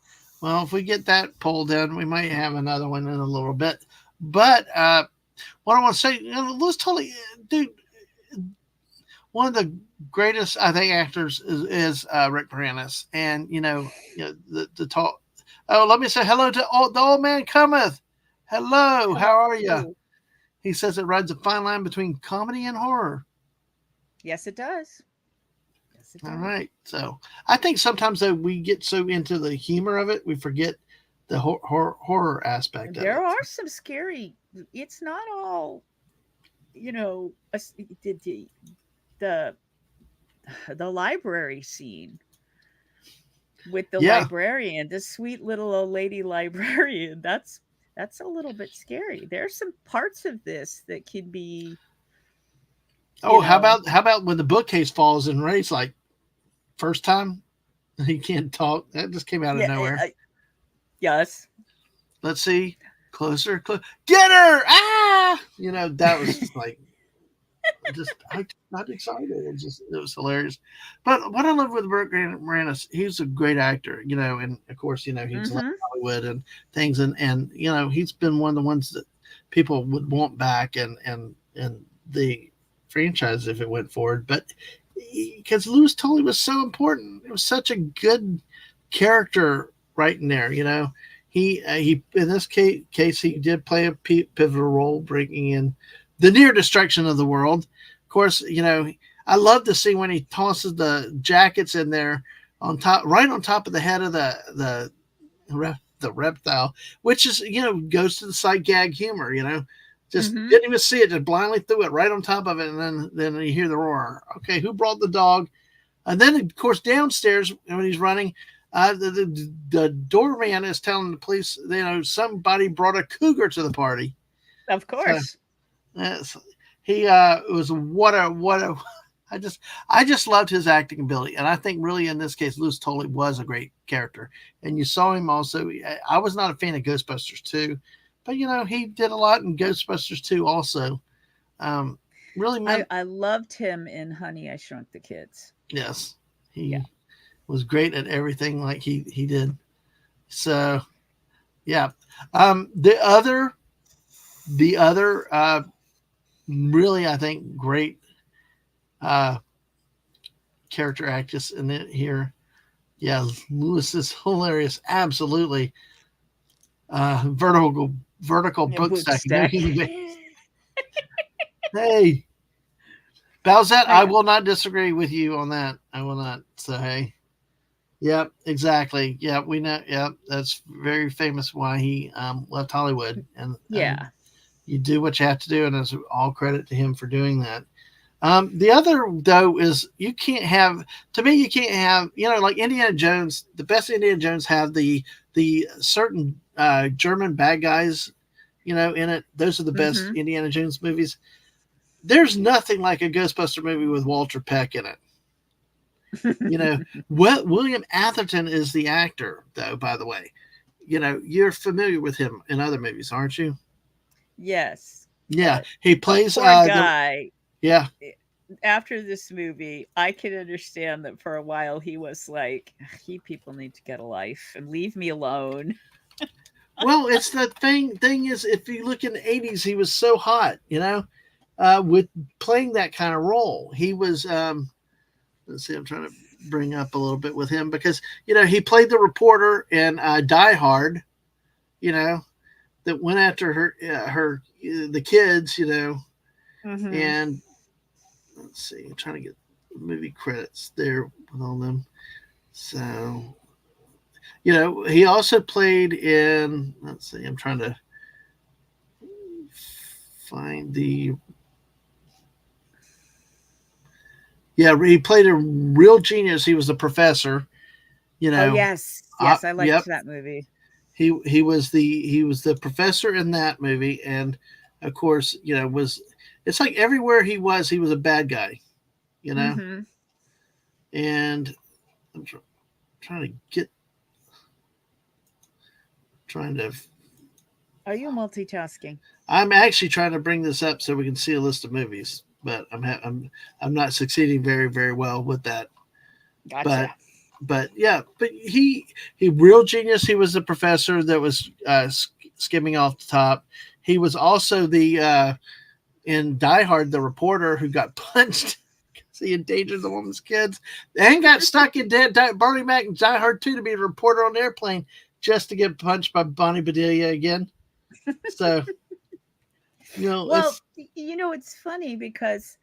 Well, if we get that poll done, we might have another one in a little bit. But what I want to say, Louis Tully, dude, one of the greatest, I think, actors is Rick Moranis. And, the talk. Oh, let me say hello to the old man cometh. Hello, how are you? Hello. He says it rides a fine line between comedy and horror. Yes, it does. Yes, it does. All right. So I think sometimes though we get so into the humor of it, we forget the horror aspect of it. There are some scary. It's not all, the the library scene with the Yeah. librarian, the sweet little old lady librarian. That's a little bit scary. There's some parts of this that can be. Oh, how about when the bookcase falls and Ray's like, first time he can't talk. That just came out of Yeah, nowhere. yes. Let's see. Closer. Get her! Ah! That was just like, I got excited. It was hilarious. But what I love with Rick Moranis, he's a great actor, and of course, he's left Hollywood and things, and he's been one of the ones that people would want back and the franchise if it went forward. But because Louis Tully was so important, it was such a good character right in there, He in this case he did play a pivotal role, bringing in the near destruction of the world. Of course, I love to see when he tosses the jackets in there right on top of the head of the reptile, which is goes to the sight gag humor. Just didn't even see it, just blindly threw it right on top of it, and then you hear the roar. Okay, who brought the dog? And then, of course, downstairs when he's running, the doorman is telling the police, somebody brought a cougar to the party. Of So course. yes, he was what a. I just I just loved his acting ability, and I think really in this case, Louis Tully was a great character. And you saw him also. I was not a fan of Ghostbusters 2, but he did a lot in Ghostbusters 2 also. Um, really meant I loved him in Honey, I Shrunk the Kids. yes, Yeah. he was great at everything like he did. So yeah, the other really I think great uh, character actress in it here. Yeah, Lewis is hilarious. Absolutely, vertical Yeah, book book stacking. No stack. human being. Hey, Balzette, I I know. will not disagree with you on that. I will not. So hey, yep, exactly. Yep, we know. Yep, that's very famous why he left Hollywood, and Yeah. you do what you have to do, and it's all credit to him for doing that. The other though is you can't have to me you can't have like Indiana Jones. The best Indiana Jones have the certain German bad guys in it. Those are the best Mhm. Indiana Jones movies. There's nothing like a Ghostbuster movie with Walter Peck in it. You know, William Atherton is the actor though. By the way, you're familiar with him in other movies, aren't you? Yes, Yeah, but he the plays poor the guy, yeah. eh, after this movie, I can understand that for a while he was like, "You people need to get a life and leave me alone." Well, it's the thing is if you look in the 80s, he was so hot, with playing that kind of role. He was let's see, I'm trying to bring up a little bit with him because he played the reporter in Die Hard, you know, that went after the kids, Mhm. and let's see, I'm trying to get movie credits there with all them. So, he also played in let's see, I'm trying to find the yeah, he played a real genius. He was the professor. You Oh, know, yes. Yes, I liked yep. that movie. He was the professor in that movie, and of course, was it's like everywhere he was a bad guy. You know, Mhm. and I'm trying to get trying to. Are you multitasking? I'm actually trying to bring this up so we can see a list of movies, but I'm not succeeding very very well with that. But Gotcha. but he real genius. He was the professor that was skimming off the top. He was also the in Die Hard the reporter who got punched because he endangered the woman's kids and got stuck in Barney Mac and Die Hard 2 to be a reporter on the airplane just to get punched by Bonnie Bedelia again. So Well, it's it's funny because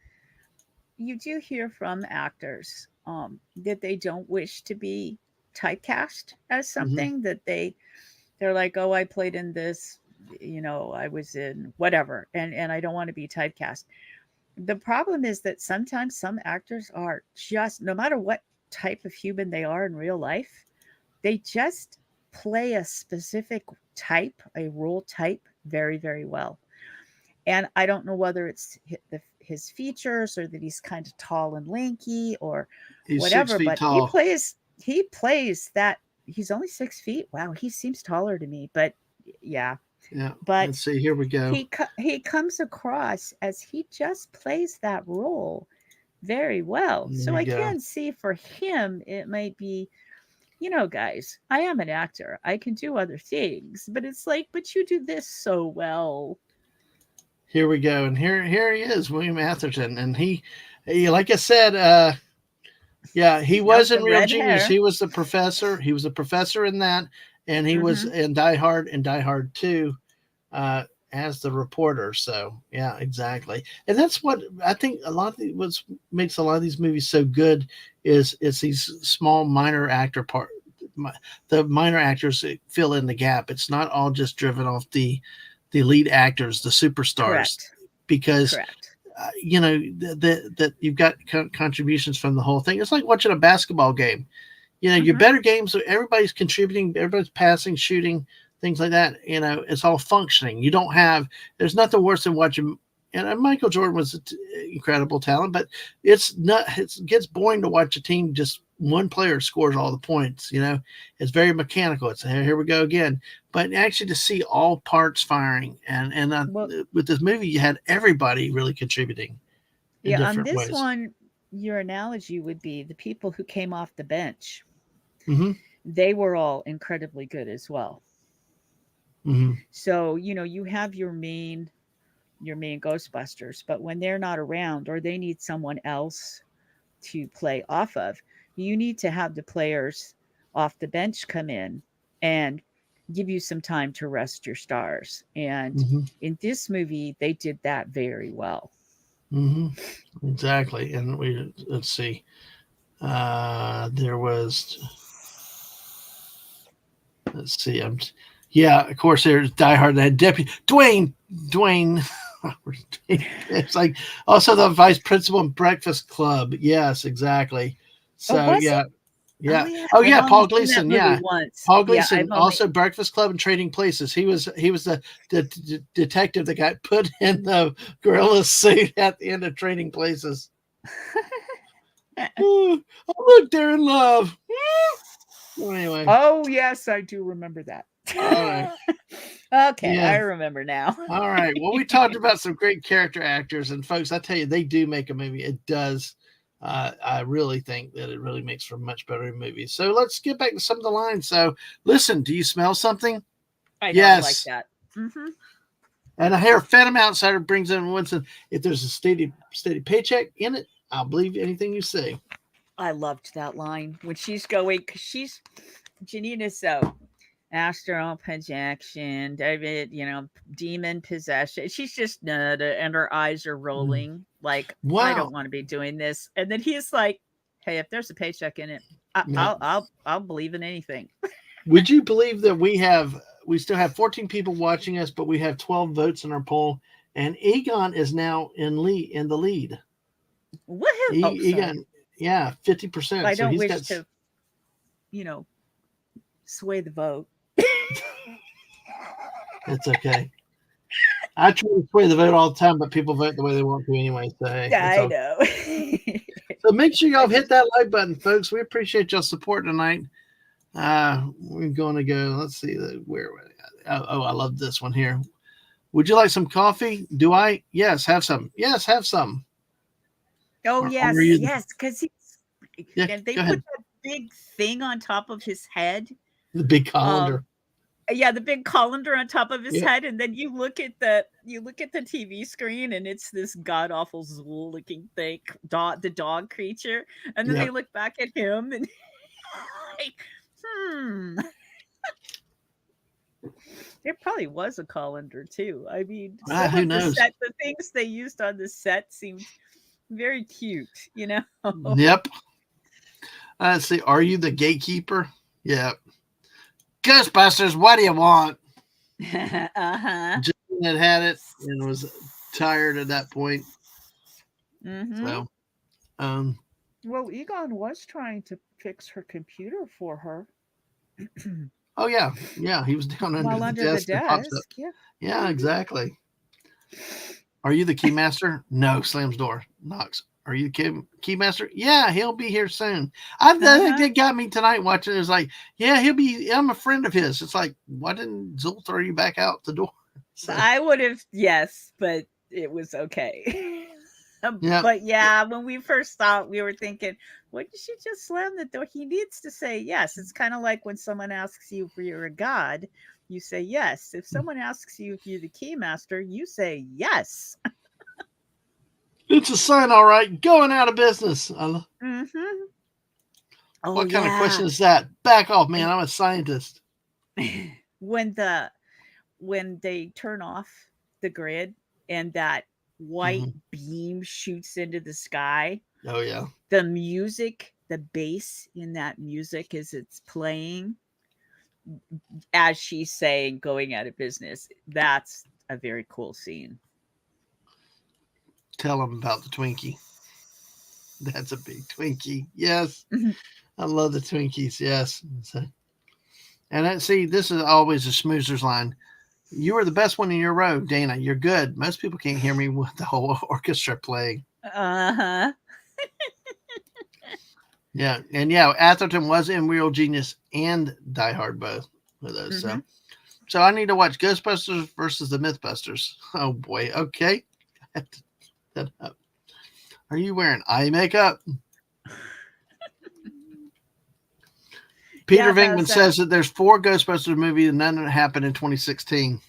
you do hear from actors that they don't wish to be typecast as mhm. something that they're like, oh, I played in this, I was in whatever, and I don't want to be typecast. The problem is that sometimes some actors are just, no matter what type of human they are in real life, they just play a specific type, a role type, very, very well. And I don't know whether it's his features or that he's kind of tall and lanky or He's six whatever, feet but tall. he plays that. He's only 6 feet. Wow, he seems taller to me, but yeah. Yeah, But let's see. Here we go. he comes across as he just plays that role very well. There So you I go. can see for him it might be, guys, I am an actor. I can do other things, but it's like, but you do this so well. Here we go, and here he is, William Atherton, and he like I said, yeah, he Now was with in the Real red Genius. hair. He was the professor. He was a professor in that, and he was Hmm. in Die Hard and Die Hard 2 uh, as the reporter. So yeah, exactly. And that's what I think a lot of what makes a lot of these movies so good is it's these small minor actor part. The minor actors that fill in the gap. It's not all just driven off the lead actors, the superstars, Correct. because Correct. that you've got contributions from the whole thing. It's like watching a basketball game. Your Hmm. better games, everybody's contributing, everybody's passing, shooting, things like that. It's all functioning. There's nothing worse than watching. And Michael Jordan was an incredible talent, but it gets boring to watch a team just one player scores all the points. It's very mechanical. It's here we go again. But actually, to see all parts firing, and Well, with this movie, you had everybody really contributing in yeah, on different this ways. one, your analogy would be the people who came off the bench. Hmm. They were all incredibly good as well. Hmm. So, you have your main Ghostbusters, but when they're not around or they need someone else to play off of, you need to have the players off the bench come in and give you some time to rest your stars. And Hmm. in this movie, they did that very well. Hmm. Exactly. And let's see. There was, let's see. Yeah, of course, there's Die Hard. That deputy Dwayne. It's like also the vice principal in Breakfast Club. Yes, exactly. Oh, So was yeah, he? Oh yeah. yeah, Oh I've yeah, only Paul seen that Gleason. movie Yeah, once. Paul Yeah, Gleason. Also Breakfast Club and Trading Places. He was the detective that got put in the gorilla suit at the end of Trading Places. Oh, look, they're in love. Well, anyway, Oh yes, I do remember that. all right. Okay, I Yeah. remember now. All right. Well, we talked about some great character actors, and folks, I tell you, they do make a movie. It does. I really think that it really makes for a much better movie. So let's get back to some of the lines. So, listen, do you smell something? I know, I like Yes. that. And I hear a Phantom Outsider brings in Winston. If there's a steady paycheck in it, I'll believe anything you say. I loved that line when she's going because she's Janina's so astral projection, David, demon possession. She's just nada, and her eyes are Mm. rolling like I don't Wow. want to be doing this. And then he's like, "Hey, if there's a paycheck in it, Yep. I'll believe in anything." Would you believe that we still have 14 people watching us, but we have 12 votes in our poll, and Egon is now in the lead. Woohoo! Oh, sorry. Egon, yeah, 50%. I So don't he's wish got. to, you know, sway the vote. It's okay. I try to sway the vote all the time, but people vote the way they want to anyway. So hey, Yeah, it's I okay. know. So make sure y'all I hit just that like button, folks. We appreciate y'all support tonight. We're going to go. Let's see where. Oh, I love this one here. Would you like some coffee? Do I? Yes, have some. Yes, have some. Oh, Or are yes, you? yes, because Yeah, and they go put ahead. that big thing on top of his head. The big Um, colander. yeah, the big colander on top of his Yep. head, and then you look at the TV screen, and it's this god awful Zool looking thing, the dog creature, and then they Yep. look back at him and like, hmm, there probably was a colander too. I mean, some Who of knows? the things they used on the set seemed very cute. Yep. Let's see. Are you the gatekeeper? Yep. Ghostbusters. What do you want? Uh-huh. Jane had it and was tired at that point. Mhm. So, um, Well, Egon was trying to fix her computer for her oh yeah, yeah, he was down under while the under the desk and pops up. desk. Yeah. Yeah, Mhm. exactly. Are you the keymaster? No, slams door, knocks. Are you the keymaster? Yeah, he'll be here soon. I think Uh-huh. that got me tonight watching. It was like, yeah, he'll be. I'm a friend of his. It's like, why didn't Zool throw you back out the door? So, I would have, yes, but it was okay. yeah, But yeah, when we first saw it, we were thinking, why did she just slam the door? He needs to say yes. It's kind of like when someone asks you if you're a god, you say yes. If someone asks you if you're the keymaster, you say yes. it's a sign, all right. Going out of business. Hmm. Oh What kind of yeah. question is that? Back off, man. I'm a scientist. when the when they turn off the grid and that white Hmm. beam shoots into the sky, Oh yeah. the music, the bass in that music as it's playing, as she's saying going out of business, that's a very cool scene. Tell them about the Twinkie. That's a big Twinkie. Yes. Mhm. I love the Twinkies. Yes. So, and see, this is always a schmoozer's line. You were the best one in your row, Dana. You're good. Most people can't hear me with the whole orchestra playing. Uh-huh. Yeah. And yeah, Atherton was in Real Genius and Die Hard, both of those. Hmm. So I need to watch Ghostbusters versus the Mythbusters. Oh boy. Okay. I have to look that up. Are you wearing eye makeup? Peter Yeah, Venkman how's says that? that there's 4 Ghostbusters movies and none that happened in 2016.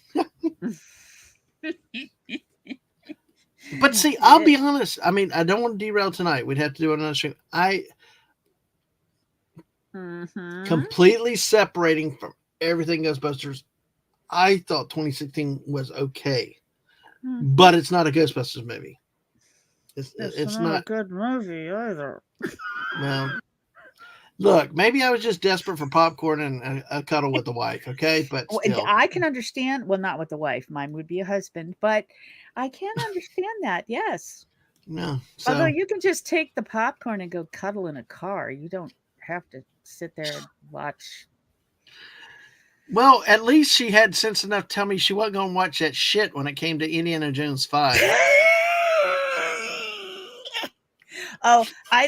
But see, I'll be honest. I mean, I don't want to derail tonight. We'd have to do another show. I Mm-hmm. completely separating from everything Ghostbusters. I thought 2016 was okay, Mm-hmm. but it's not a Ghostbusters movie. It's It's not a not. good movie either. Well, look, maybe I was just desperate for popcorn and a cuddle with the wife. Okay, but Well, and still, I can understand. Well, not with the wife. Mine would be a husband, but I can understand that. Yes. no. Although So you can just take the popcorn and go cuddle in a car. You don't have to sit there and watch. well, at least she had sense enough to tell me she wasn't going to watch that shit when it came to Indiana Jones 5. Oh, I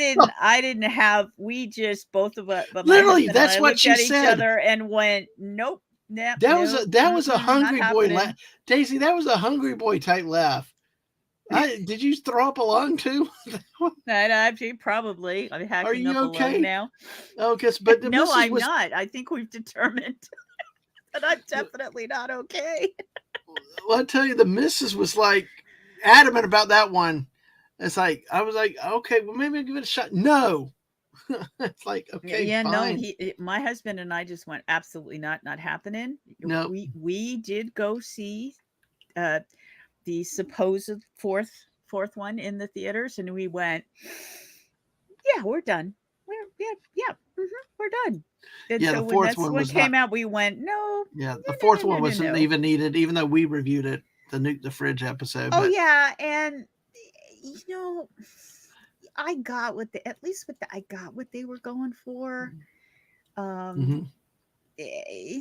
didn't have we just both of us, but my Literally, husband and that's I what looked she at each said. other and went, "Nope, nope, nope, That was a not hungry boy laugh. happening." Daisy, that was a hungry boy type laugh. Did you throw up along too? And I probably I'm Are hacking you up a lung okay? now. Oh, cause but the No, missus I'm was not. I think we've determined that I'm definitely not okay. well, I tell you, the missus was like adamant about that one. It's like I was like, okay, well maybe I'll give it a shot. No. It's like, okay, Yeah, no, fine. my husband and I just went absolutely not happening. No. We did go see uh the supposed fourth one in the theaters, and we went, yeah, we're done. We're done. And Yeah, so the when fourth that's one one was came not out, we went, no, yeah, no, the no, fourth no, one no, no, wasn't no. even needed, even though we reviewed it, the Nuke the Fridge episode. Oh But yeah, and you know, I got what the at least what the, I got what they were going for. Um, mhm. eh,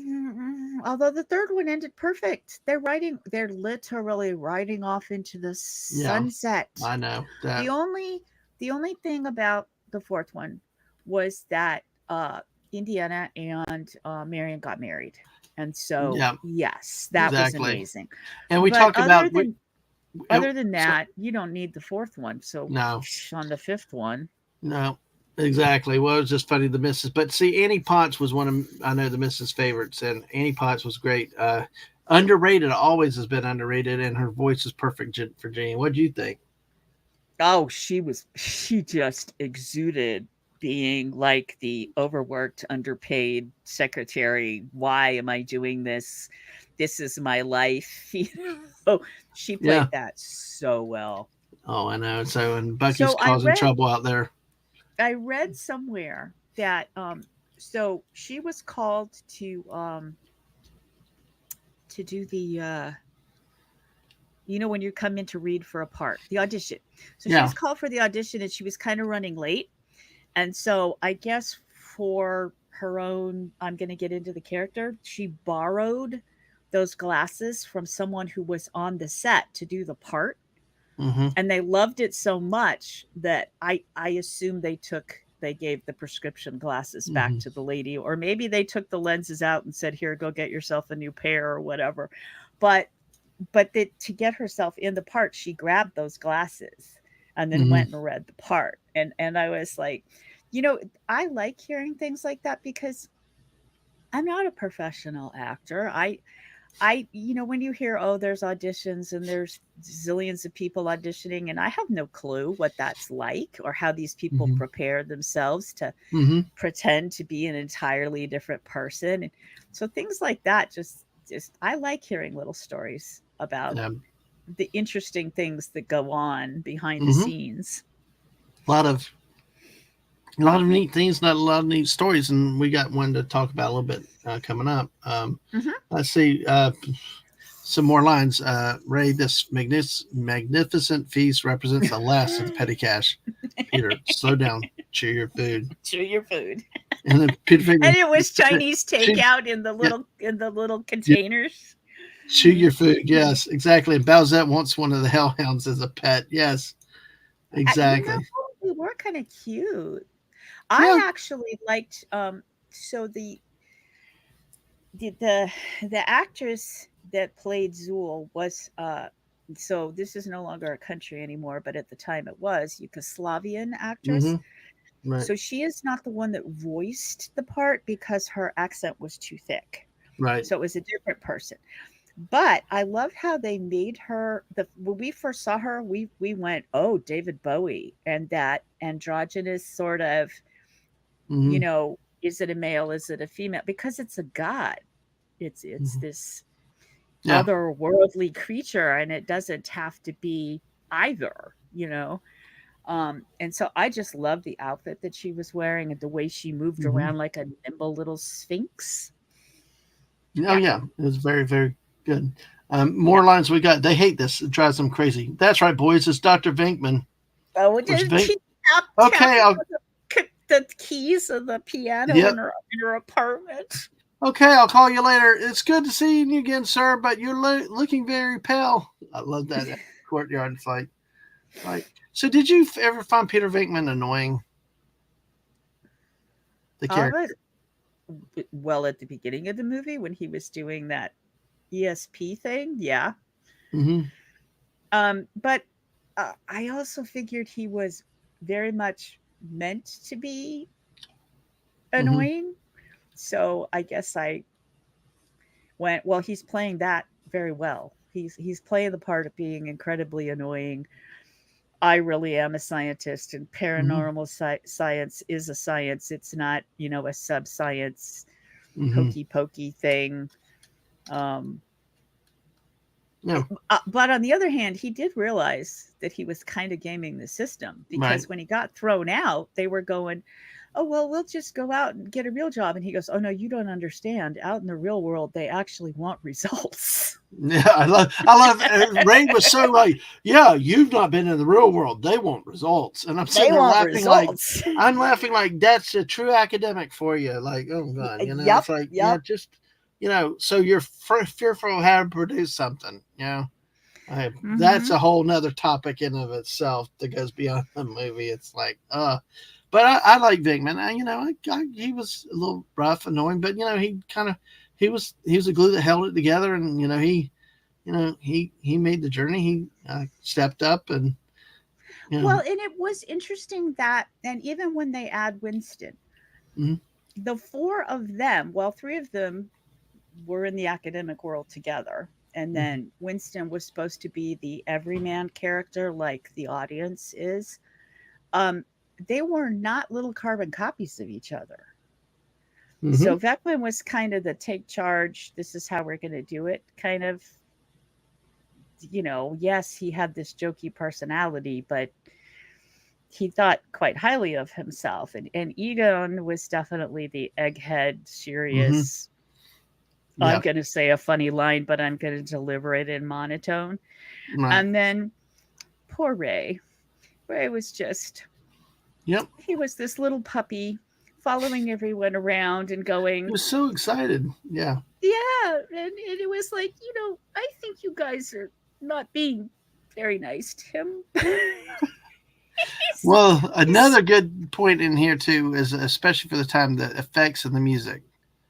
although the third one ended perfect. They're literally riding off into the Yeah, sunset. I know The that. only the only thing about the fourth one was that Indiana and Marion got married. And so Yeah, yes, that was exactly. amazing. And we But talked about other than so that, you don't need the fourth one. So no, on the fifth one. no, exactly. Well, it was just funny the missus, but see, Annie Potts was one of I know the missus' favorites, and Annie Potts was great. Underrated, always has been underrated, and her voice is perfect for Jane. What do you think? Oh, she just exuded being like the overworked, underpaid secretary. Why am I doing this? This is my life. Oh, she Yeah. played that so well. Oh, I know. So, and Bucky's So causing trouble out there. I read somewhere that so she was called to do the when you come in to read for a part, the audition. So she Yeah. was called for the audition and she was kind of running late. And so I guess for her own, I'm going to get into the character, she borrowed those glasses from someone who was on the set to do the part. Mm-hmm. And they loved it so much that I assume they gave the prescription glasses back Mm-hmm. to the lady, or maybe they took the lenses out and said, "Here, go get yourself a new pair," or whatever. But to get herself in the part, she grabbed those glasses and then Mm-hmm. went and read the part. And I was like, I like hearing things like that because I'm not a professional actor. When you hear, oh, there's auditions and there's zillions of people auditioning, and I have no clue what that's like or how these people Mm-hmm. prepare themselves to Mm-hmm. pretend to be an entirely different person. And so things like that just I like hearing little stories about Yeah. the interesting things that go on behind the Mm-hmm. scenes. A lot of neat things, not a lot of neat stories, and we got one to talk about a little bit coming up. Mhm. Let's see. Some more lines. Ray, this magnificent feast represents the last of the petty cash. Peter, slow down. Chew your food. Chew your food. And then Peter Venkman, And it was Chinese chew, takeout yeah, in the little yeah, containers. chew your food. Yes, exactly. And Bowsette wants one of the hellhounds as a pet. Yes, You know, exactly. they were kind of cute. I Yeah. actually liked so the the actress that played Zool was so this is no longer a country anymore, but at the time it was Yugoslavian actress. Mm-hmm. Right. So she is not the one that voiced the part because her accent was too thick. Right. So it was a different person. But I love how they made her the when we first saw her, we went, "Oh, David Bowie," and that androgynous sort of, Mm-hmm. is it a male, is it a female? Because it's a god. It's Mm-hmm. this Yeah. otherworldly creature, and it doesn't have to be either. And so I just love the outfit that she was wearing and the way she moved Mm-hmm. around like a nimble little sphinx. Oh Yeah, yeah, it was very very good. yeah. More lines we got. They hate this. It drives them crazy. That's right, boys. It's Doctor Venkman. Oh, Which did Venk? she Okay. tapping I'll. on the keys of the piano Yep. in her apartment? Okay. I'll call you later. It's good to see you again, sir. But you're looking very pale. I love that courtyard. It's like. So, did you ever find Peter Venkman annoying? The I character. was well at the beginning of the movie when he was doing that ESP thing. Yeah. Mm-hmm. But I also figured he was very much meant to be Mm-hmm. annoying. So I guess I went, well, he's playing that very well. He's playing the part of being incredibly annoying. I really am a scientist, and Mm-hmm. paranormal science is a science. It's not, a sub science Mm-hmm. hokey pokey thing. Um, Yeah. but on the other hand, he did realize that he was kind of gaming the system Right. because when he got thrown out, they were going, "Oh, well, we'll just go out and get a real job." And he goes, "Oh, no, you don't understand. Out in the real world, they actually want results." Yeah, I love. Ray was so right. Yeah, you've not been in the real world. They want results, and I'm They sitting there want laughing like results. I'm laughing like that's a true academic for you. Like, oh god, Yep, it's like yeah, yep. just so you're fearful of how to produce something. That's Mhm. a whole nother topic in of itself that goes beyond the movie. It's like, but I like Vigman. He was a little rough, annoying, but he kind of he was the glue that held it together, and he made the journey. He stepped up, and you know, Well, and it was interesting that, and even when they add Winston, mhm, the four of them, well, three of them were in the academic world together. And mhm, then Winston was supposed to be the everyman character, like the audience is. Um, they were not little carbon copies of each other. mhm, So Vecman was kind of the take charge, this is how we're going to do it kind of, yes, he had this jokey personality, but he thought quite highly of himself. And Egon was definitely the egghead, mhm, serious, I'm yeah, going to say a funny line, but I'm going to deliver it in monotone. right, And then poor Ray. Ray was just, yep. he was this little puppy following everyone around and He going, was so excited. Yeah. yeah. And it was like, I think you guys are not being very nice to him. he's, Well, he's, another good point in here too is especially for the time the effects and the music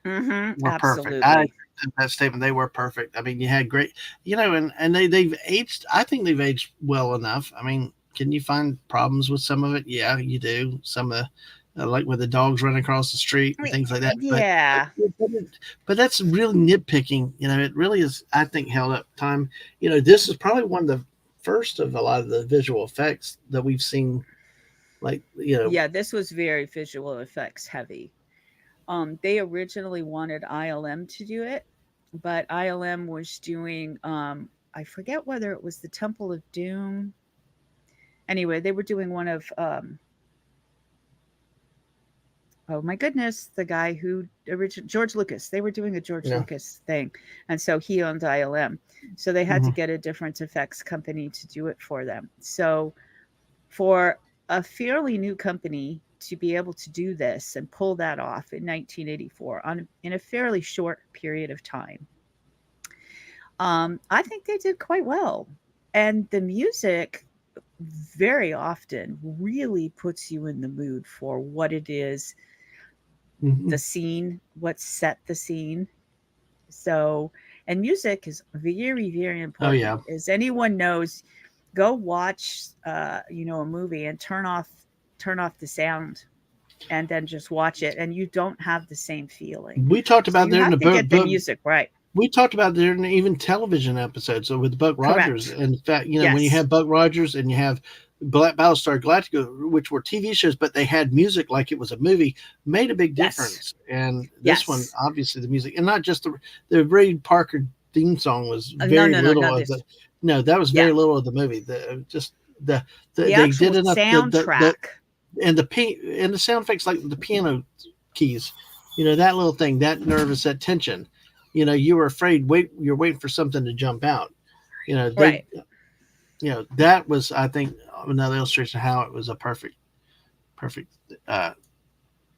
were perfect. I agree absolutely. with that statement. They were perfect. I mean, you had great, and they've aged. I think they've aged well enough. I mean, can you find problems with some of it? Yeah, you do. Some of like with the dogs running across the street and things like that. But Yeah. but, but that's really nitpicking. It really is. I think held up time. This is probably one of the first of a lot of the visual effects that we've seen. Like Yeah, this was very visual effects heavy. They originally wanted ILM to do it, but ILM was doing I forget whether it was the Temple of Doom. Anyway, they were doing one of Oh my goodness, the guy who original George Lucas. They were doing a George Yeah. Lucas thing, and so he owned ILM. So they had to Hmm. get a different effects company to do it for them. So for a fairly new company to be able to do this and pull that off in 1984 in a fairly short period of time, I think they did quite well. And the music very often really puts you in the mood for what it is, Hmm. the scene, what set the scene. So, and music is very, very Oh yeah. important. As anyone knows, go watch, a movie and turn off the sound, and then just watch it, and you don't have the same feeling. We talked So about you there in have the to get the book. music right. We talked about there in even television episodes so with Buck Rogers. Correct. In fact, when you Yes. have Buck Rogers and you have Black Battlestar Galactica, which were TV shows, but they had music like it was a movie, made a big Yes. difference. And this one, Yes. obviously, the music, and not just the Ray Parker theme song was No, very no, no, little no. of the. This. No, that was Yeah. very little of the movie. The The they actual did enough the soundtrack. and the sound effects like the piano keys, that little thing, that nervous, that tension, you were afraid, you're waiting for something to jump out, they, Right. that was, I think, another illustration of how it was a perfect uh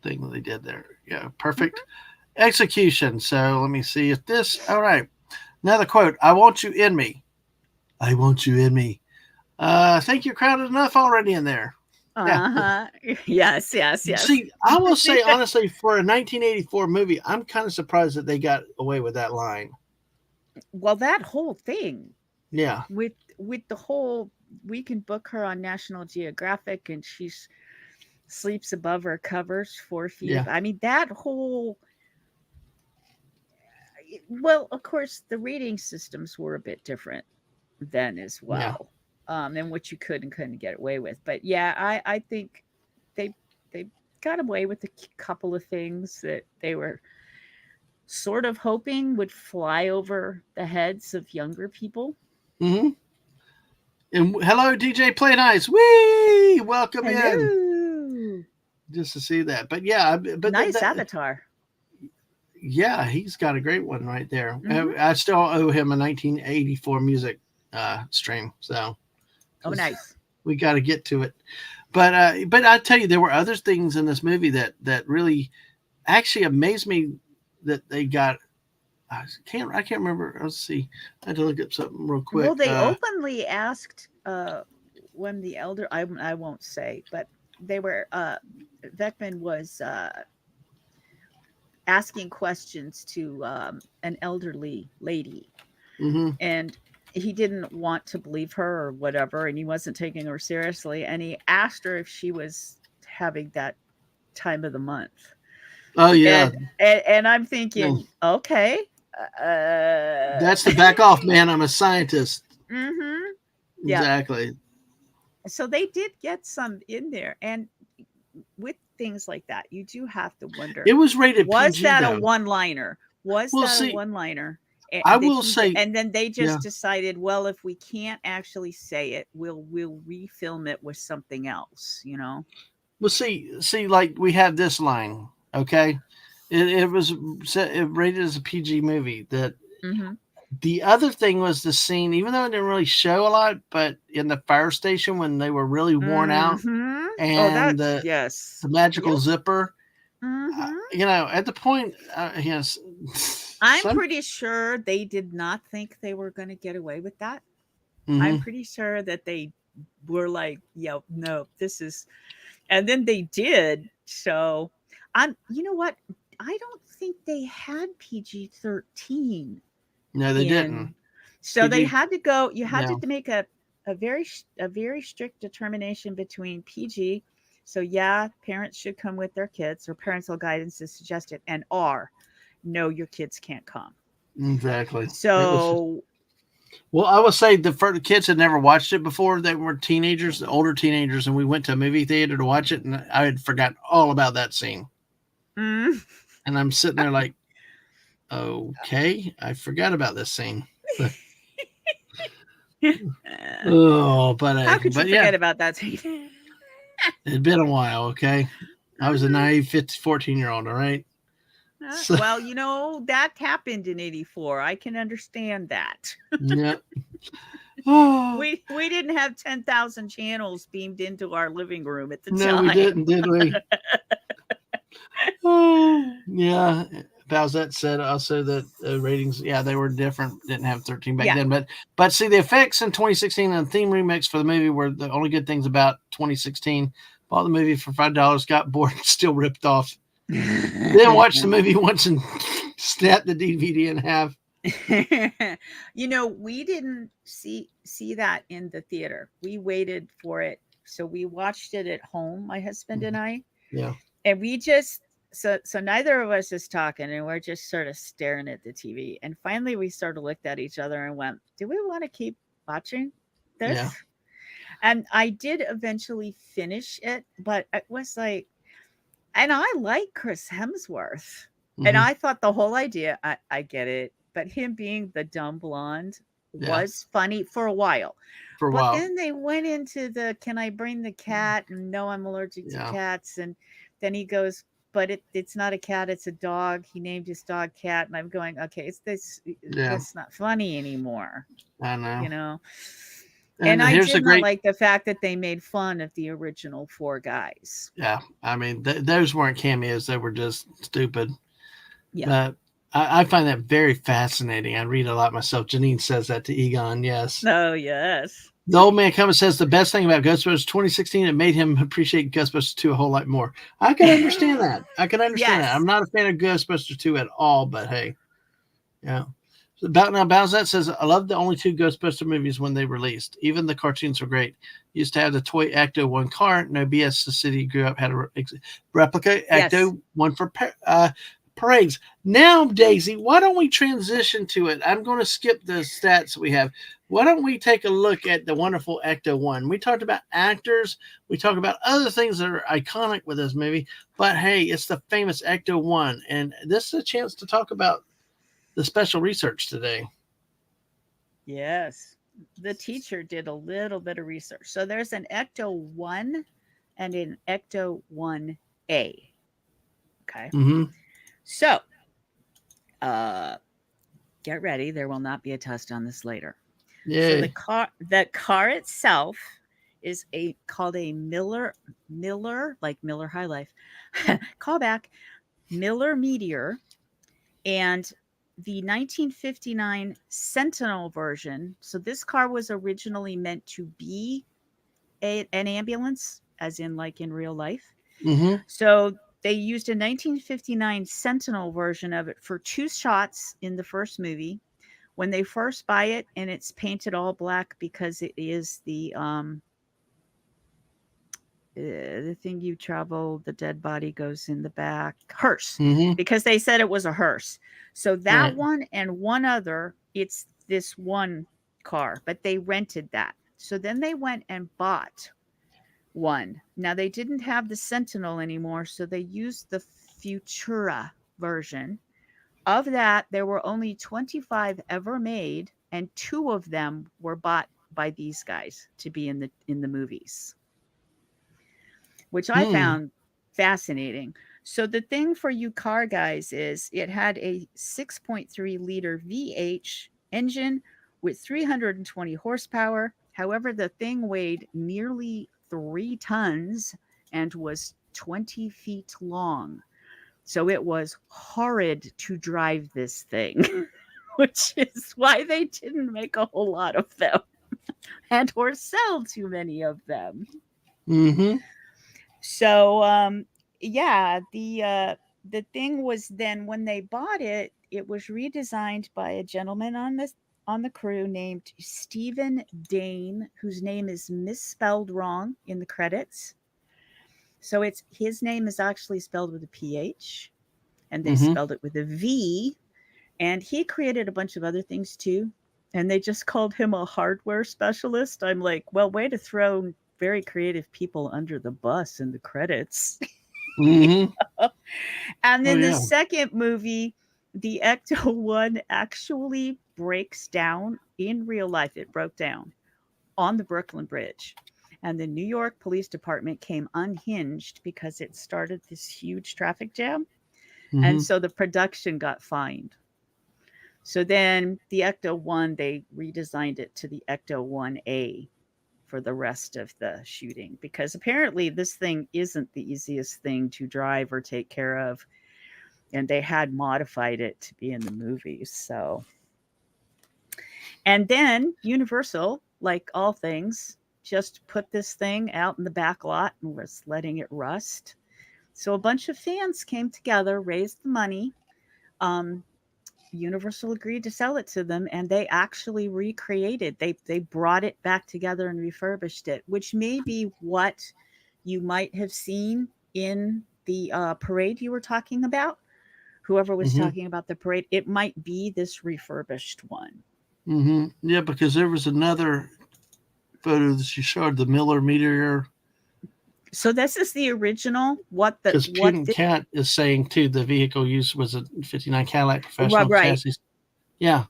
thing that they did there. Yeah, perfect Hmm. execution. So let me see if this, all right, another quote: I want you in me, I want you in me. I think you're crowded enough already in there. Yeah. Uh-huh. Yes, yes, yes. See, I will say honestly, for a 1984 movie, I'm kind of surprised that they got away with that line. Well, that whole thing Yeah, with the whole, we can book her on National Geographic and she's sleeps above her covers 4 feet. yeah, I mean, that whole, well, of course, the rating systems were a bit different then as yeah. well, and what you could and couldn't get away with. But yeah, I think they they got away with a couple of things that they were sort of hoping would fly over the heads of younger people. Hmm. And hello, DJ Play Nice. Wee! Welcome in. Hello. Just to see that. But yeah, Nice avatar. yeah, he's got a great one right there. Hmm. I still owe him a 1984 music stream, so Oh, because nice. we got to get to it. But I tell you, there were other things in this movie that really actually amazed me that they got. I can't remember. Let's see. I had to look up something real Well, quick. they openly asked, when the elder, I won't say, but they were, Beckman was, asking questions to, an elderly lady, Hmm. and he didn't want to believe her or whatever, and he wasn't taking her seriously, and he asked her if she was having that time of the month. Oh yeah. And I'm No, thinking, okay, that's the back off, man. I'm a scientist. mhm, yeah. Exactly. So they did get some in there, and with things like that, you do have to wonder, It was rated was PG that a though. one-liner? Was Well, that a see, one-liner? I That will he say, and then they yeah. just decided, well, if we can't actually say it, we'll refilm it with something else, you know? Well, see, like we have this line. Okay, it was rated as a PG movie. That Mhm. the other thing was the scene, even though it didn't really show a lot, but in the fire station when they were really worn out Mhm. Oh, and that's the yes. magical Yep. zipper. Mhm. At the point, yes, I'm some. pretty sure they did not think they were gonna get away with that. I'm Hmm. pretty sure that they were like, "Yeah, no, this is," and then they did. So, you know what? I don't think they had PG-13 No, they didn't. in, so they PG. had to go. You had No. to make a very strict determination between PG. So yeah, parents should come with their kids, or parental guidance is suggested, and R, no, your kids can't come. Exactly. It was. So Well, I will say for the kids had never watched it before. They were teenagers, older teenagers, and we went to a movie theater to watch it, and I had forgotten all about that scene. mm. And I'm sitting there like, okay, I forgot about this scene. Oh, How could you but yeah, forget about that scene? it had been a while. Okay, I was a naive 14-year-old, all right? So, Well, that happened in 84. I can understand that. yeah. Oh, We didn't have 10,000 channels beamed into our living room at the no, we time. didn't, did we? Oh, yeah. Bowsette said also that ratings, yeah, they were different. Didn't have 13 back Yeah. then, but see, the effects in 2016 and the theme remix for the movie were the only good things about 2016. Bought the movie for $5, got bored, and still ripped off. Then watched the movie once and snapped the DVD in half. We didn't see that in the theater. We waited for it. So we watched it at home, my husband and I. Yeah, And we just so neither of us is talking and we're just sort of staring at the TV. And finally we sort of looked at each other and went, "Do we want to keep watching yeah. this?" And I did eventually finish it, but it was like, and I like Chris Hemsworth. And Hmm. I thought the whole idea, I get it, but him being the dumb blonde Yeah, was funny for a while. for a But while. then they went into the can I bring the cat? And no, I'm allergic to Yeah, cats. And then he goes, but it's not a cat, it's a dog. He named his dog Cat. And I'm going, okay, it's this yeah. that's not funny anymore, I know. you know. And And I here's did the not great. like the fact that they made fun of the original four guys. Yeah, I mean, those weren't cameos; they were just stupid. Yeah. But I find that very fascinating. I read a lot myself. Janine says that to Egon. Yes. Oh yes. The old man comes and says the best thing about Ghostbusters 2016, it made him appreciate Ghostbusters 2 a whole lot more. I can understand that. I can understand that. I'm Yes. not a fan of Ghostbusters 2 at all, but hey, yeah. So about now, Bowsette says, I love the only two Ghostbuster movies when they released. Even the cartoons were great. Used to have the toy Ecto 1 car. No BS, the city grew up had a replica Yes. Ecto 1 for parades. Now, Daisy, why don't we transition to it? I'm going to skip the stats we have. Why don't we take a look at the wonderful Ecto 1? We talked about actors. We talked about other things that are iconic with this movie. But hey, it's the famous Ecto 1. And this is a chance to talk about the special research today. Yes. The teacher did a little bit of research. So there's an Ecto 1 and an Ecto 1A. Okay. Mm-hmm. So uh, get ready. There will not be a test on this later. So Yay. the car itself is a called a Miller like Miller High Life callback Miller Meteor, and the 1959 Sentinel version. So this car was originally meant to be an ambulance, as in like in real life. Mm-hmm. So they used a 1959 Sentinel version of it for two shots in the first movie. When they first buy it, and it's painted all black because it is the thing you travel, the dead body goes in the back, hearse, Mm-hmm. because they said it was a hearse. So that Right. one and one other, it's this one car, but they rented that. So then they went and bought one. Now they didn't have the Sentinel anymore, so they used the Futura version. Of that, there were only 25 ever made, and two of them were bought by these guys to be in the movies, which I Hmm. found fascinating. So the thing for you car guys is it had a 6.3-liter VH engine with 320 horsepower. However, the thing weighed nearly 3 tons and was 20 feet long. So it was horrid to drive this thing, which is why they didn't make a whole lot of them and or sell too many of them. Mm-hmm. So yeah, the thing was then when they bought it, it was redesigned by a gentleman on the crew named Stephen Dane, whose name is misspelled wrong in the credits. So it's his name is actually spelled with a PH, and they Mm-hmm. spelled it with a V. And he created a bunch of other things too. And they just called him a hardware specialist. I'm like, well, way to throw very creative people under the bus in the credits. Mm-hmm. And Oh then the yeah. second movie, the Ecto 1 actually breaks down in real life. It broke down on the Brooklyn Bridge. And the New York Police Department came unhinged because it started this huge traffic jam. And Mm-hmm. so the production got fined. So then the Ecto 1, they redesigned it to the Ecto 1A for the rest of the shooting because apparently this thing isn't the easiest thing to drive or take care of. And they had modified it to be in the movies. So, and then Universal, like all things, just put this thing out in the back lot and was letting it rust. So a bunch of fans came together, raised the money. Um, Universal agreed to sell it to them, and they actually recreated. They brought it back together and refurbished it, which may be what you might have seen in the parade you were talking about. Whoever was Mm-hmm. talking about the parade, it might be this refurbished one. Mm-hmm. Yeah, because there was another photo that she showed the Miller Meteor. So this is the original. What the Because what Putin the Cat is saying too, the vehicle used was a '59 Cadillac right, professional right. chassis. Yeah.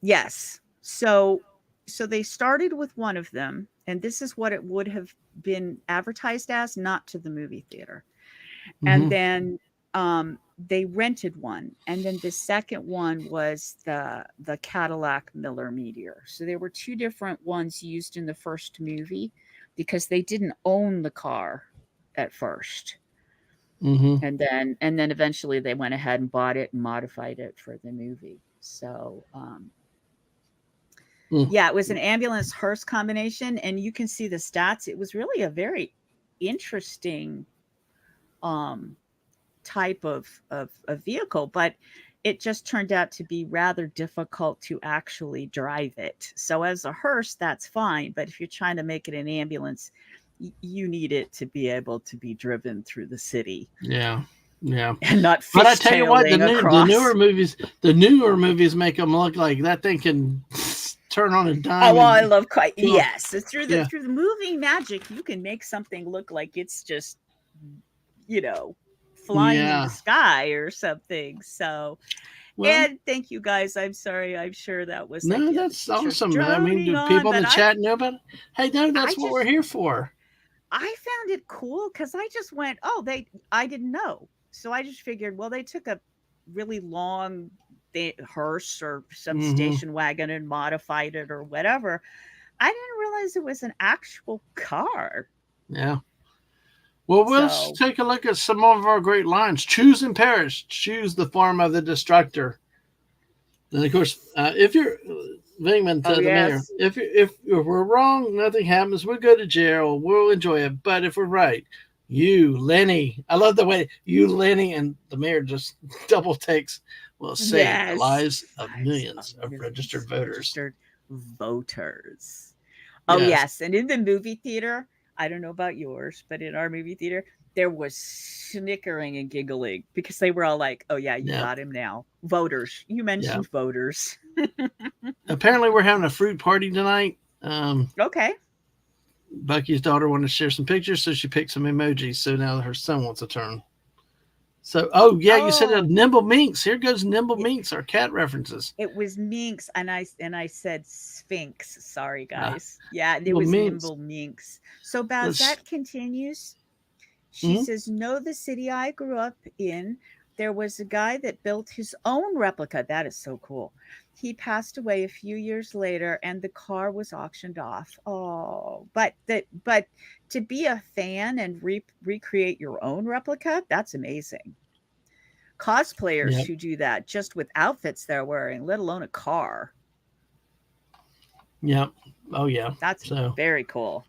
Yes. So they started with one of them, and this is what it would have been advertised as, not to the movie theater. And Mm-hmm. then they rented one, and then the second one was the Cadillac Miller Meteor. So there were two different ones used in the first movie because they didn't own the car at first. Mm-hmm. And then eventually they went ahead and bought it and modified it for the movie. So Mm. yeah, it was an ambulance hearse combination, and you can see the stats. It was really a very interesting um, type of vehicle, but it just turned out to be rather difficult to actually drive it. So as a hearse, that's fine, but if you're trying to make it an ambulance, you need it to be able to be driven through the city Yeah. Yeah. and not But I tell you what, fishtailing across. the newer movies make them look like that thing can turn on a Oh, dime well, I and love quite go. yes. Through the Yeah. through the movie magic, you can make something look like it's just you know flying in the Yeah. sky or something. So, Well, and thank you guys. I'm sorry. I'm sure that was like no, yeah, the that's teacher's awesome. I mean, droning do on, people in but the chat know about it? Hey, no, I that's what we're just here for. I found it cool because I just went, oh, I didn't know. So I just figured, well, they took a really long hearse or some Mm-hmm. station wagon and modified it or whatever. I didn't realize it was an actual car. Yeah. Well, we'll So, take a look at some of our great lines. Choose and perish. Choose the form of the destructor. And of course, if you're Vingman oh to the mayor, yes, if we're wrong, nothing happens. We'll go to jail. We'll enjoy it. But if we're right, you, Lenny, I love the way you, Lenny, and the mayor just double takes will save the yes, lives of lives of millions of registered millions of voters. registered voters. Oh, Yes. yes, and in the movie theater, I don't know about yours, but in our movie theater, there was snickering and giggling because they were all like, "Oh yeah, you Yeah. got him now." Voters. You Yeah. mentioned voters. Apparently, we're having a fruit party tonight. Okay. Bucky's daughter wanted to share some pictures, so she picked some emojis. So now her son wants a turn. So, oh yeah, you said Oh, Nimble Minx. Here goes Nimble y- Minx, our cat references. it was Minx, and I said Sphinx. Sorry, Uh, guys. Yeah, it well, was Minx. Nimble Minx. So Let's. Bazette continues. She Mm-hmm. says, "No, the city I grew up in, there was a guy that built his own replica. That is so cool. He passed away a few years later, and the car was auctioned off. Oh, but to be a fan and recreate your own replica, that's amazing. Cosplayers Yep. who do that just with outfits they're wearing, let alone a car, Yep. Oh yeah. that's So very cool.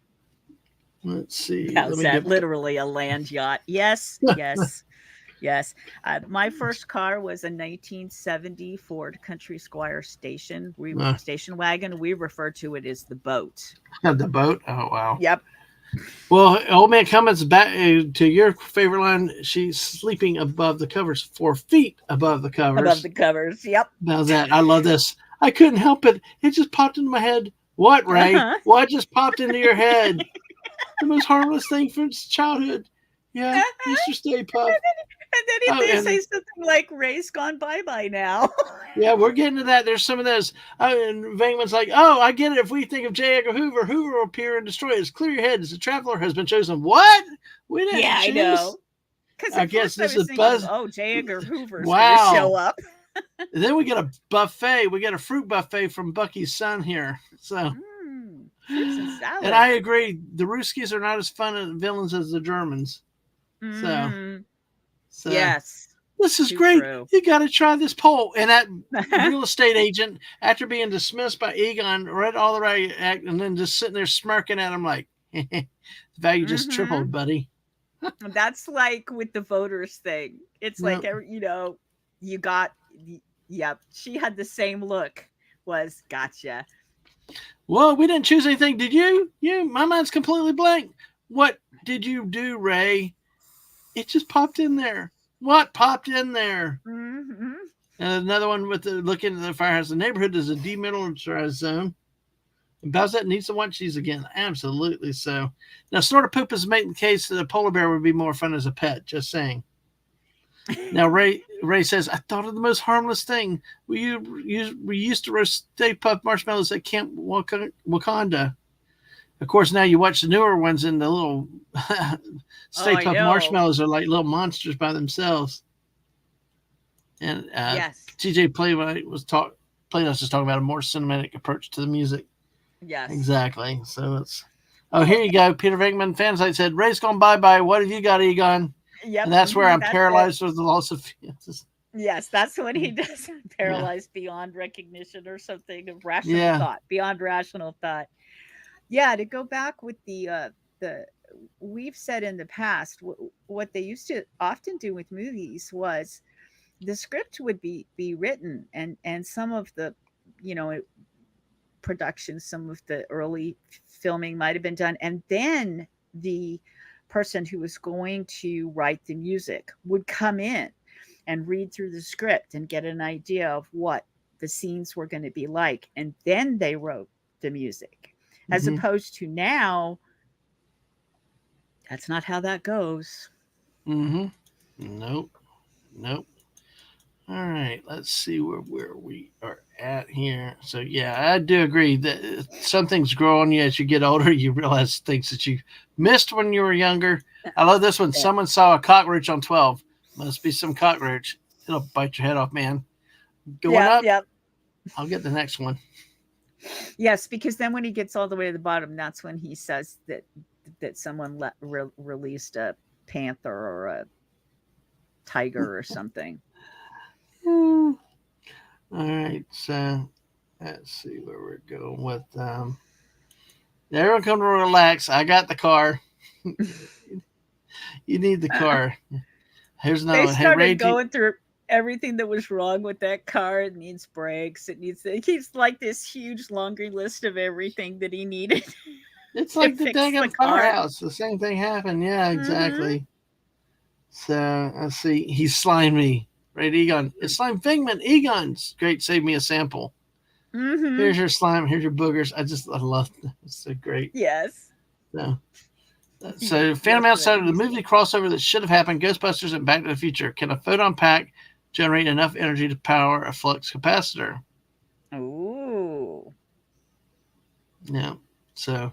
let's see. Let How's me that? get. Literally a land yacht. Yes, yes. Yes. My first car was a 1970 Ford Country Squire Uh, station wagon. We refer to it as the boat. the boat. Oh wow. Yep. Well, old man comments back to your favorite line. She's sleeping above the covers, 4 feet above the Above covers. the covers. Yep. How's that? I love this. I couldn't help it. It just popped into my head. What, Ray? Uh-huh. What just popped into your head? The most harmless thing from childhood. Yeah, Uh-huh. Mr. Stay Puff. then Oh, they and say something like Ray's gone bye-bye now. yeah, we're getting to that. There's some of those. Oh, and Venkman's like, oh, I get it. If we think of J. Edgar Hoover, Hoover will appear and destroy us. Clear your heads. The traveler has been chosen. What? We didn't Yeah, I choose. know. Because I at guess first I this was is thinking, Buzz. oh, J. Edgar Hoover's gonna show Wow. up. And then we get a buffet. We get a fruit buffet from Bucky's son here. So, Fruits and and salad. I agree. The Ruskies are not as fun as villains as the Germans. So, Mm, so yes, this is too great. true. You got to try this pole. And that real estate agent, after being dismissed by Egon, read all the right act and then just sitting there smirking at him like, the value just hmm tripled, buddy. That's like with the voters thing. It's like, No. you got, yep. She had the same look. Was gotcha. Well, we didn't choose anything. Did you? My mind's completely blank. What did you do, Ray? It just popped in there. What popped in there? hmm Another one with the look into the firehouse. The neighborhood is a demilitarized zone. And Bowsette needs to watch these again. Absolutely so. Now, Snorter Poop is making the case that a polar bear would be more fun as a pet. Just saying. Now, Ray says, I thought of the most harmless thing. We used to roast Stay Puft marshmallows at Camp Wakanda. Of course, now you watch the newer ones, and the little Oh, Stay I Puft know. marshmallows are like little monsters by themselves. And Yes, TJ Playwright was talking about a more cinematic approach to the music. yes. Exactly. So it's. Oh, here you go. Peter Venkman fansite said, Ray's gone bye bye. What have you got, Egon? And Yep. that's where I'm That's it. paralyzed with the loss of. Yes, that's when he does Yeah. paralyzed beyond recognition or something of rational Yeah. thought, beyond rational thought. Yeah, to go back with the we've said in the past what they used to often do with movies was the script would be written, and some of the you know production, some of the early filming might have been done, and then the person who was going to write the music would come in and read through the script and get an idea of what the scenes were going to be like, and then they wrote the music, as Mm-hmm. opposed to now that's not how that goes. Mm-hmm. Nope. Nope. All right. Let's see where we are at here. So yeah, I do agree that some things grow on you as you get older. You realize things that you missed when you were younger. I love this one. Yeah. Someone saw a cockroach on 12. Must be some cockroach. It'll bite your head off, man. Going Yep, up. yep. I'll get the next one. Yes, because then when he gets all the way to the bottom, that's when he says that someone released a panther or a tiger or something. Hmm. All right. So let's see where we're going with. Everyone come to relax. I got the car. You need the car. Here's another They one. Hey, Ray. started going through everything that was wrong with that car. It needs brakes. It keeps like this huge laundry list of everything that he needed It's to like the fix the daggum car. firehouse. The same thing happened. Yeah, Mm-hmm. exactly. So let's see. He slimed me. Right, Egon. It's slime Fingman. Egon's great. Save me a sample. Mm-hmm. Here's your slime. Here's your boogers. I love it. It's so great. Yes. So, Phantom Yesterday. Outsider, the movie crossover that should have happened, Ghostbusters and Back to the Future. Can a photon pack generate enough energy to power a flux capacitor? Ooh. Yeah. So,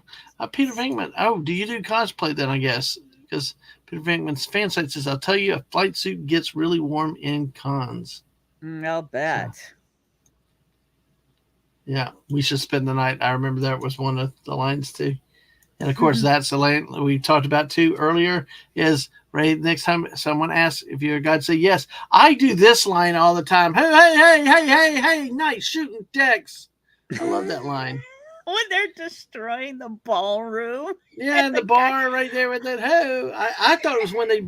Peter Venkman. Oh, do you do cosplay then? I guess because Peter Venkman's fan site says, "I'll tell you, a flight suit gets really warm in cons." I'll So, bet. yeah, we should spend the night. I remember that was one of the lines too. And of course, that's the line we talked about too earlier. Is Ray? Next time someone asks if you're a god, say yes. I do this line all the time. Hey, hey, hey, hey, hey, hey! Nice shooting, Tex. I love that line. When they're destroying the ballroom Yeah, and and the the guy. bar right there with that ho. I thought it was when they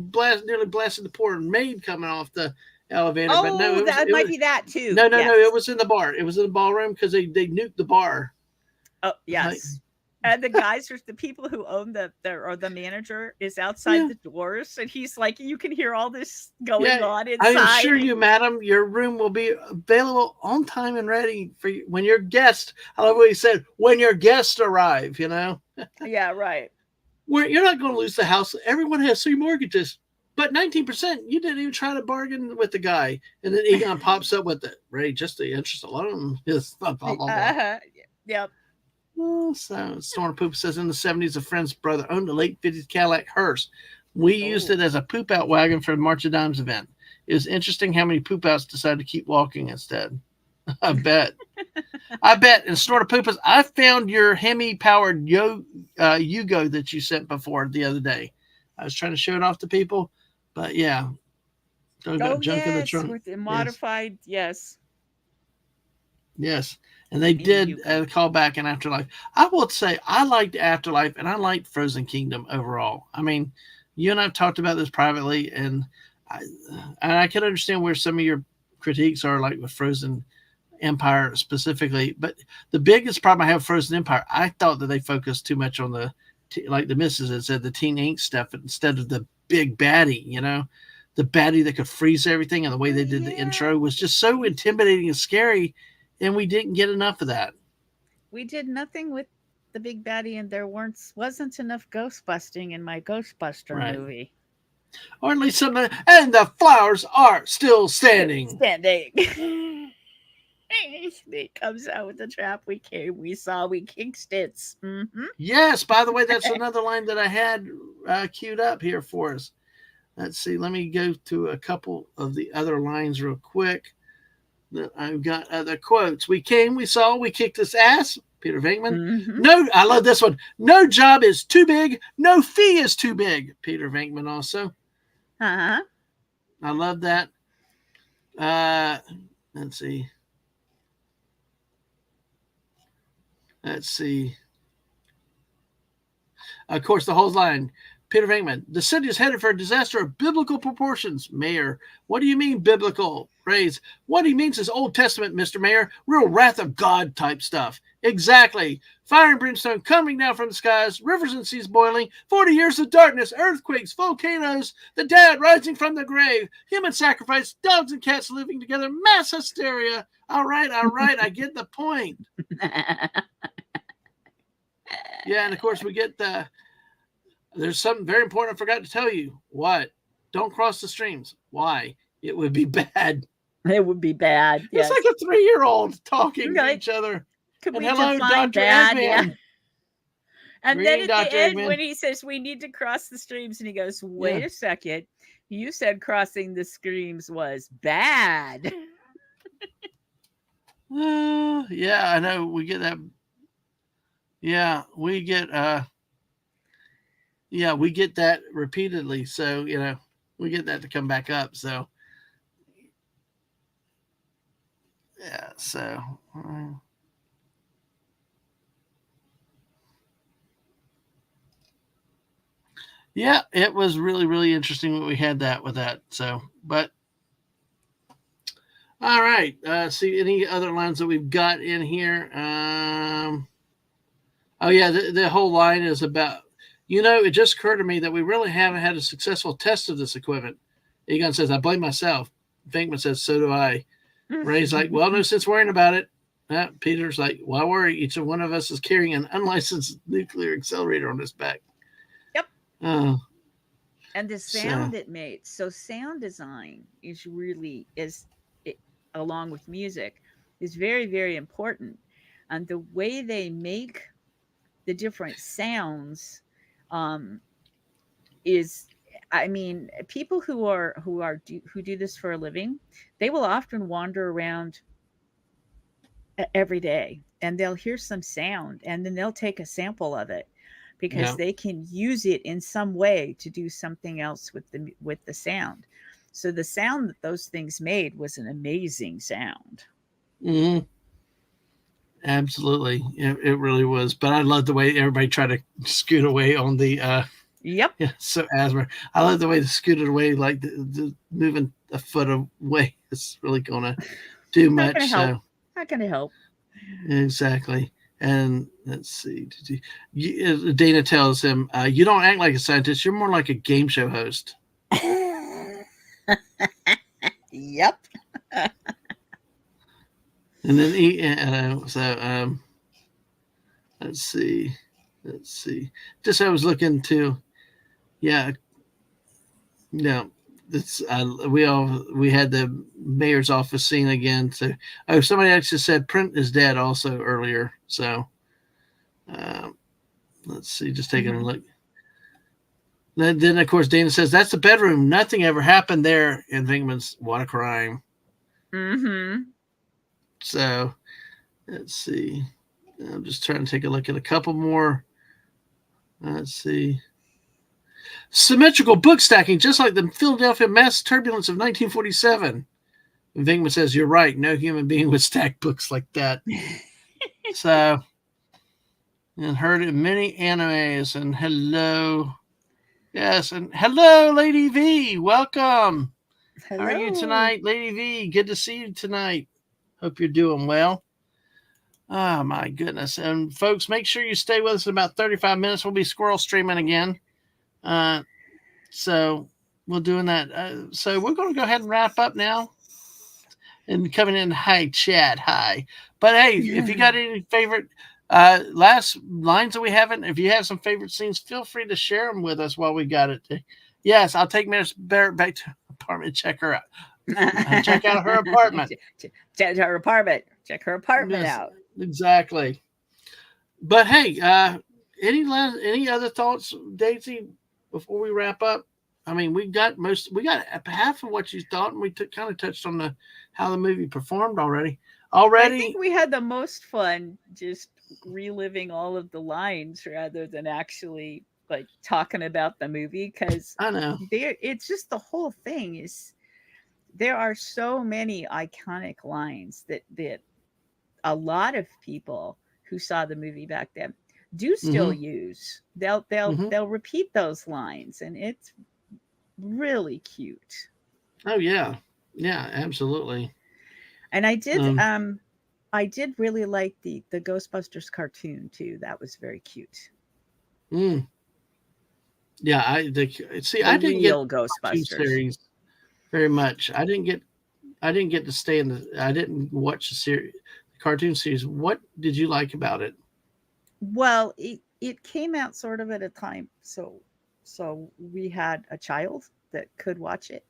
nearly blasted the poor maid coming off the elevator, but no, Oh, that it might was be that too. no, no, no. It Yes. was in the bar. It was in the ballroom because they nuked the bar. Oh, Like, yes. And the guys, there's the people who own or the manager is outside yeah, the doors, and he's like, you can hear all this going yeah. on I inside. assure you, madam, your room will be available on time and ready for you when your guest. I love what he said. When your guests arrive, Yeah, right. you're not going to lose the house. Everyone has three mortgages. But 19%, you didn't even try to bargain with the guy. And then Egon pops up with it. Ray, just the interest alone is blah, blah, blah, blah. Uh-huh. Yep. Well, so Storm Poop says in the 70s, a friend's brother owned a late 50s Cadillac hearse. We used Oh. it as a poop out wagon for the March of Dimes event. It was interesting how many poop outs decided to keep walking instead. I bet. I bet. And Snort of Poopas, I found your Hemi powered Yugo that you sent before the other day. I was trying to show it off to people, but yeah, don't got Oh junk in the yes, trunk. with the Yes, modified, yes. yes. And they Mini did Yugo. call back in Afterlife. I will say I liked Afterlife and I liked Frozen Kingdom overall. I mean, you and I have talked about this privately, I, and I can understand where some of your critiques are, like with Frozen Empire specifically. But the biggest problem I have with Frozen Empire, I thought that they focused too much on like the missus had said, the Teen Ink stuff instead of the big baddie, the baddie that could freeze everything. And the way they did the Yeah. intro was just so intimidating and scary. And we didn't get enough of that. We did nothing with the big baddie, and there wasn't enough ghost busting in my Ghostbuster Right. movie. Or at least something. And the flowers are still standing. Standing. He comes out with the trap we saw, we kicked it. Mm-hmm. Yes, by the way, that's another line that I had queued up here for us. Let's see. Let me go to a couple of the other lines real quick. That I've got other quotes. We came, we saw, we kicked this ass. Peter Venkman. Mm-hmm. No, I love this one. No job is too big. No fee is too big. Peter Venkman also. Uh-huh. I love that. Let's see. Let's see. Of course, the whole line. Peter Venkman, the city is headed for a disaster of biblical proportions. Mayor, what do you mean biblical? Rays, what he means is Old Testament, Mr. Mayor. Real wrath of God type stuff. Exactly. Fire and brimstone coming down from the skies, rivers and seas boiling, 40 years of darkness, earthquakes, volcanoes, the dead rising from the grave, human sacrifice, dogs and cats living together, mass hysteria. All right, I get the point. Yeah, and of course we get there's something very important I forgot to tell you. What? Don't cross the streams. Why? It would be bad. It would be bad. Yes. It's like a 3-year-old talking to Right. each other. Could And we hello, define Dr. bad? Eggman. Yeah. And then Reading at the Dr. end, Eggman. when he says we need to cross the streams, and he goes, "Wait Yeah. a second, you said crossing the streams was bad." Yeah, I know. We get that. Yeah, we get we get that repeatedly. So, we get that to come back up. So yeah, so yeah, it was really, really interesting when we had that with that. So, but all right. See any other lines that we've got in here? Oh yeah, the whole line is about. It just occurred to me that we really haven't had a successful test of this equipment. Egon says, "I blame myself." Venkman says, "So do I." Ray's like, "Well, no sense worrying about it." Peter's like, "Why worry? Each one of us is carrying an unlicensed nuclear accelerator on his back." Yep. Oh. And the sound it made. So sound design along with music, is very, very important. And the way they make the different sounds is, I mean, people who do this for a living, they will often wander around every day, and they'll hear some sound, and then they'll take a sample of it because they can use it in some way to do something else with the sound. So the sound that those things made was an amazing sound. Mm-hmm. Absolutely, it really was. But I love the way everybody tried to scoot away on the. Yep. Yeah, so asthma. I love the way they scooted away, like the moving a foot away. It's really gonna do Not much. gonna help. So Not gonna help. exactly. And let's see. Dana tells him, "You don't act like a scientist. You're more like a game show host." Yep. And then let's see. Just I was looking to, yeah, No, it's we had the mayor's office scene again. So, oh, somebody actually said Print is dead also earlier. So, uh, let's see, just taking a Hmm. look. Then of course Dana says that's the bedroom. Nothing ever happened there. And Venkman's what a crime. Hmm. So let's see. I'm just trying to take a look at a couple more. Let's see. Symmetrical book stacking, just like the Philadelphia mass turbulence of 1947. And Venkman says, "You're right. No human being would stack books like that." So, and heard in many animes. And hello, yes, and hello, Lady V. Welcome. How are you Hello. tonight, Lady V? Good to see you tonight. Hope you're doing well. Oh my goodness! And folks, make sure you stay with us in about 35 minutes. We'll be squirrel streaming again. Uh, so we're doing that. So we're going to go ahead and wrap up now. And coming in, hi chat, hi. But hey, if you got any favorite last lines that we haven't, if you have some favorite scenes, feel free to share them with us while we got it. Yes, I'll take Miss Barrett back to her apartment, check her out, check out her apartment. Check her apartment. Check her apartment Yes, out. exactly. But hey, any other thoughts, Daisy, before we wrap up? I mean, we got half of what you thought, and we kind of touched on the how the movie performed already. I think Already, we had the most fun just reliving all of the lines rather than actually like talking about the movie because I know. there it's just the whole thing is there are so many iconic lines that a lot of people who saw the movie back then do still Mm-hmm. use. They'll they'll Mm-hmm. they'll repeat those lines and it's really cute. Oh yeah, yeah, absolutely. And Um, I did really like the Ghostbusters cartoon too. That was very cute. mm, yeah, see. The I didn't get real cartoon Ghostbusters. series very much. I didn't get to stay in the. I didn't watch the series, the cartoon series. What did you like about it? Well, it came out sort of at a time, so we had a child that could watch it,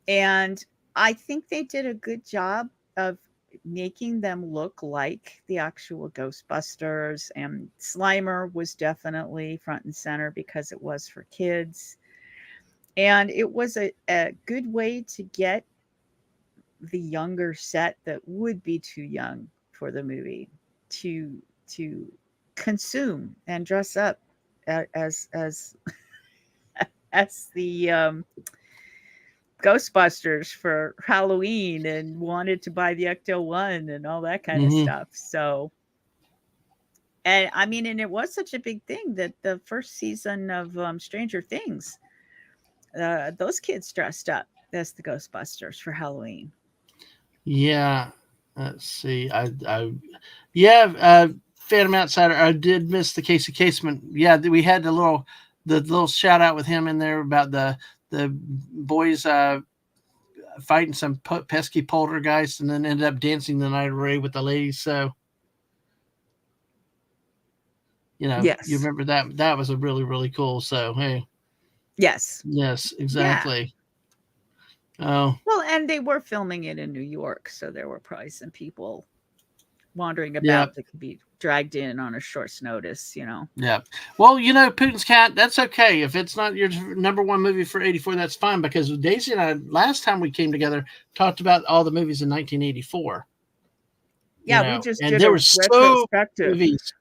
and I think they did a good job of making them look like the actual Ghostbusters. And Slimer was definitely front and center because it was for kids, and it was a good way to get the younger set that would be too young for the movie to consume and dress up as as the Ghostbusters for Halloween and wanted to buy the Ecto One and all that kind of Mm-hmm. stuff. So, and I mean, and it was such a big thing that the first season of Stranger Things, those kids dressed up as the Ghostbusters for Halloween. Yeah. Let's see. Yeah. Phantom Outsider. I did miss the Casey Casement. Yeah, we had the little shout out with him in there about the boys fighting some pesky poltergeist, and then ended up dancing the night away with the ladies. So you Yes. remember that? That was a really cool. So hey, Yes. yes, Yeah. exactly. Oh, Well, and they were filming it in New York, so there were probably some people wandering yeah, about that could be dragged in on a short's notice, you know. yeah. Well, Putin's Cat. That's okay if it's not your number one movie for '84. That's fine because Daisy and I last time we came together talked about all the movies in 1984. Yeah, we just And did there a were so retrospective. movies.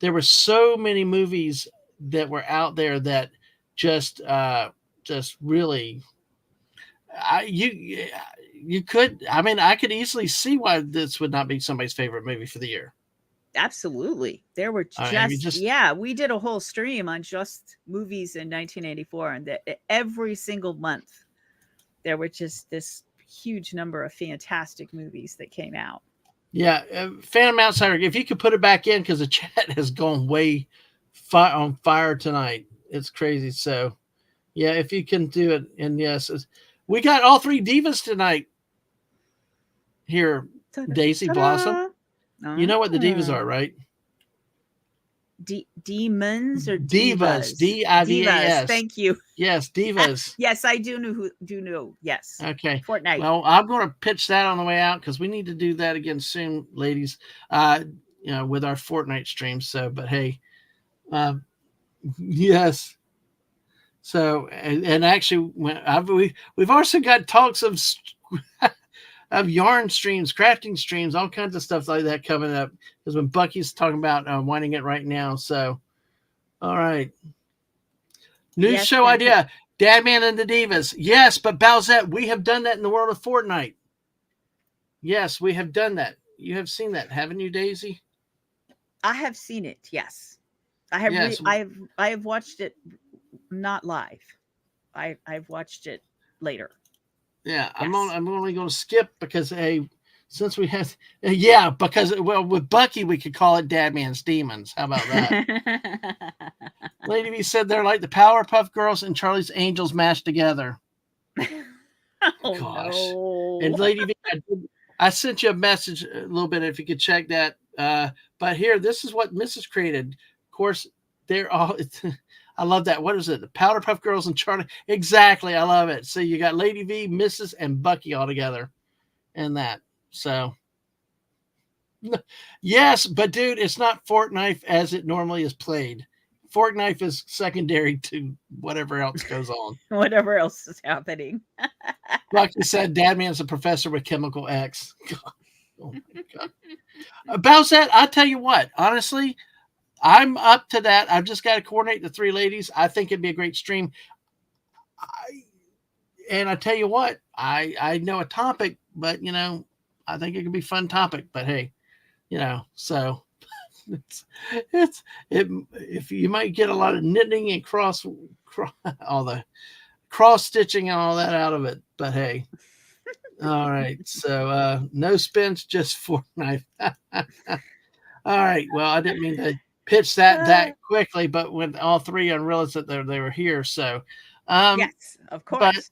There were so many movies that were out there that just just really I you could I mean I could easily see why this would not be somebody's favorite movie for the year. Absolutely. There were I mean just just yeah, we did a whole stream on just movies in 1984 and every single month there were just this huge number of fantastic movies that came out. yeah, Phantom Outsider. If you could put it back in because the chat has gone way on fire tonight. It's crazy. So yeah, if you can do it, and yes, we got all three divas tonight here. Ta-da, Daisy Blossom. ta-da. You know what the divas Ah. are, right? Demons or Divas, divas? Divas. Divas. Thank you. Yes, divas. Yes, I do know. Yes, Okay. Fortnite. Well, I'm going to pitch that on the way out because we need to do that again soon, ladies. Uh, with our Fortnite streams. So, but hey, um, yes. So, and actually, we've also got talks of of yarn streams, crafting streams, all kinds of stuff like that coming up. Because when Bucky's talking about winding it right now. So, all right. New Yes, show and idea: Dadman and the Divas. Yes, but Bowsette, we have done that in the world of Fortnite. Yes, we have done that. You have seen that, haven't you, Daisy? I have seen it. Yes, I have. Yes. I have watched it, not live. I've watched it later. Yeah, Yes. I'm only going to skip because hey, since we have yeah, because well with Bucky we could call it Dadman's Demons. How about that? Lady V said they're like the Powerpuff Girls and Charlie's Angels mashed together. Oh Gosh. And no. Lady V, I sent you a message a little bit if you could check that. But here, this is what Mrs. created. Of course, they're all. I love that. What is it? The Powderpuff Girls and Charlie. Exactly. I love it. So you got Lady V, Mrs. and Bucky all together in that. So yes, but dude, it's not Fortnite as it normally is played. Fortnite is secondary to whatever else goes on. Whatever else is happening. Like you said, Dadman's a professor with Chemical X. God. Oh my God. About that, I tell you what, honestly, I'm up to that. I've just got to coordinate the three ladies. I think it'd be a great stream. And I tell you what, I know a topic, but I think it could be a fun topic. But hey, so it's if you might get a lot of knitting and cross all the cross stitching and all that out of it. But hey, all right. So no spins, just Fortnite. All right. Well, I didn't mean to pitch that quickly, but when all three unrealized that they were here. So Yes, of but course.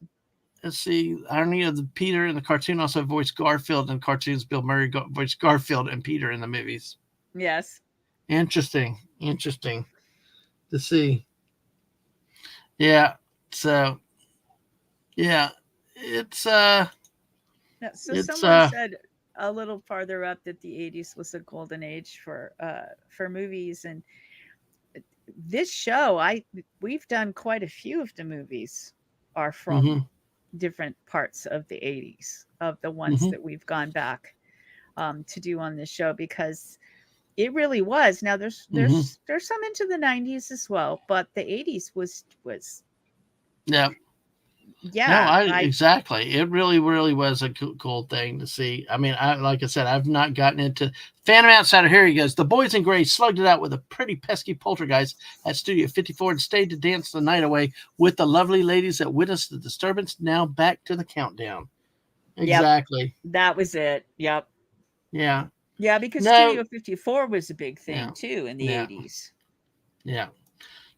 let's see. Irony of the Peter in the cartoon also voiced Garfield in cartoons. Bill Murray voiced Garfield and Peter in the movies. Yes. Interesting to see. Yeah. So yeah, it's Yeah, so it's someone said a little farther up that the 80s was a golden age for movies, and this show, I we've done quite a few of the movies are from mm-hmm, different parts of the 80s, of the ones mm-hmm, that we've gone back to do on this show, because it really was. Now there's mm-hmm. there's there's some into the 90s as well, but the 80s was Yeah. No, yeah. I exactly. It really, really was a cool thing to see. I mean, like I said, I've not gotten into Phantom Outsider. Here he goes. The boys in gray slugged it out with a pretty pesky poltergeist at Studio 54 and stayed to dance the night away with the lovely ladies that witnessed the disturbance. Now back to the countdown. Yep, Exactly. that was it. Yep. Yeah. Yeah, because No. Studio 54 was a big Yeah. thing too in the Yeah. 80s. Yeah.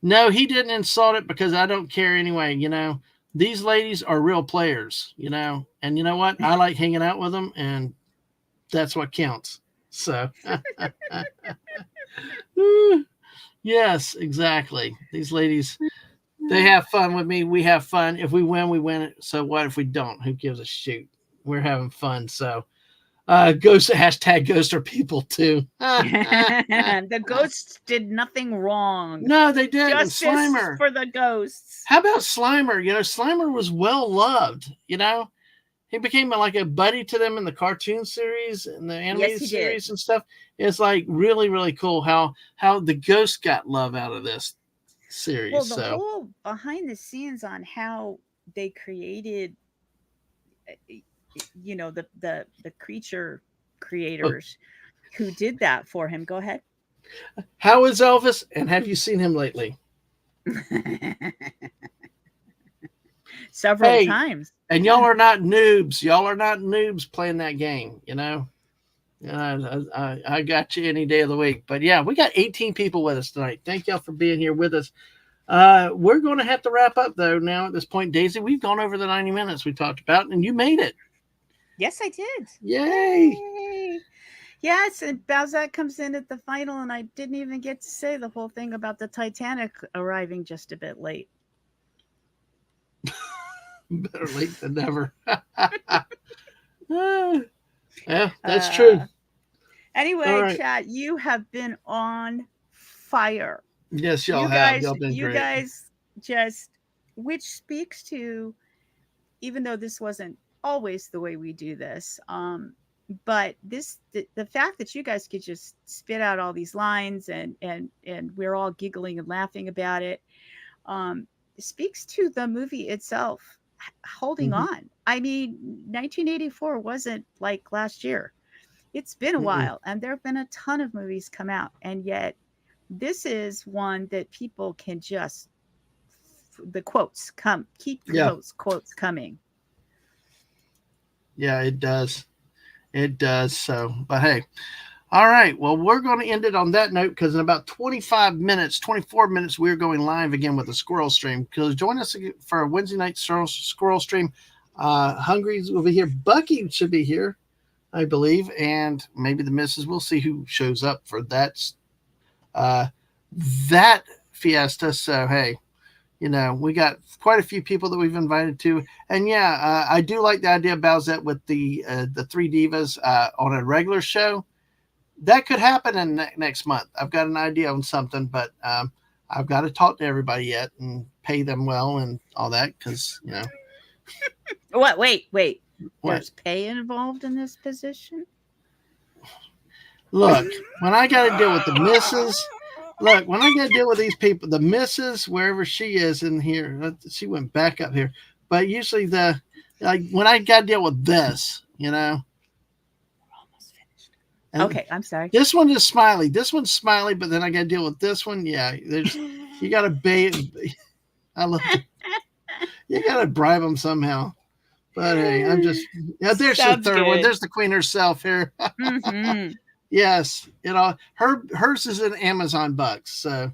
No, he didn't insult it because I don't care anyway. These ladies are real players, and you know what? I like hanging out with them, and that's what counts. So, yes, exactly. These ladies, they have fun with me. We have fun. If we win, we win it. So what if we don't? Who gives a shoot? We're having fun. So, ghost hashtag ghost are people too. The ghosts did nothing wrong. No, they didn't. Justice Slimer. for the ghosts. How about Slimer? Slimer was well loved. He became like a buddy to them in the cartoon series and the Yes, animated he did. series and stuff. It's like really, really cool how the ghost got love out of this Well, series. the So, whole behind the scenes on how they created, the creature oh, creators who did that for him. Go ahead. how is Elvis? And have you seen him lately? Several Hey, times. and y'all are not noobs. Y'all are not noobs playing that game. I got you any day of the week. But yeah, we got 18 people with us tonight. Thank y'all for being here with us. We're going to have to wrap up though now at this point, Daisy. We've gone over the 90 minutes we talked about, and you made it. Yes, I did. Yay! Yay. Yes, and Balzac comes in at the final, and I didn't even get to say the whole thing about the Titanic arriving just a bit late. Better late than never. Yeah, that's true. Uh, All anyway, right. chat, you have been on fire. Yes, y'all You have. guys, Y'all been you great. guys just, which speaks to, even though this wasn't always the way we do this, but the fact that you guys could just spit out all these lines and we're all giggling and laughing about it, um, speaks to the movie itself holding Mm-hmm. on. I mean, 1984 wasn't like last year. It's been a Mm-mm. while, and there have been a ton of movies come out, and yet this is one that people can just, the quotes come, keep Yeah, those quotes coming. yeah, it does. It does. So, but hey, all right. Well, we're going to end it on that note because in about 25 minutes, 24 minutes, we're going live again with a squirrel stream. Because join us for a Wednesday night squirrel stream. Hungry will be here. Bucky should be here, I believe, and maybe the missus. We'll see who shows up for uh, that fiesta. So hey, we got quite a few people that we've invited to, and yeah, I do like the idea of Bowsette with the three divas on a regular show. That could happen in next month. I've got an idea on something, but I've got to talk to everybody yet and pay them well and all that because What? Wait. what? There's pay involved in this position. Look, when I got to deal with the missus. Look, when I got to deal with these people, the missus, wherever she is in here, she went back up here. But usually like when I got to deal with this, Almost finished. and Okay, I'm sorry. this one is smiley. This one's smiley, but then I got to deal with this one. Yeah, there's you got to I love the, you got to bribe them somehow. But hey, I'm just there's the Sounds third one. good. There's the queen herself here. Mm-hmm. Yes, hers is in Amazon bucks. So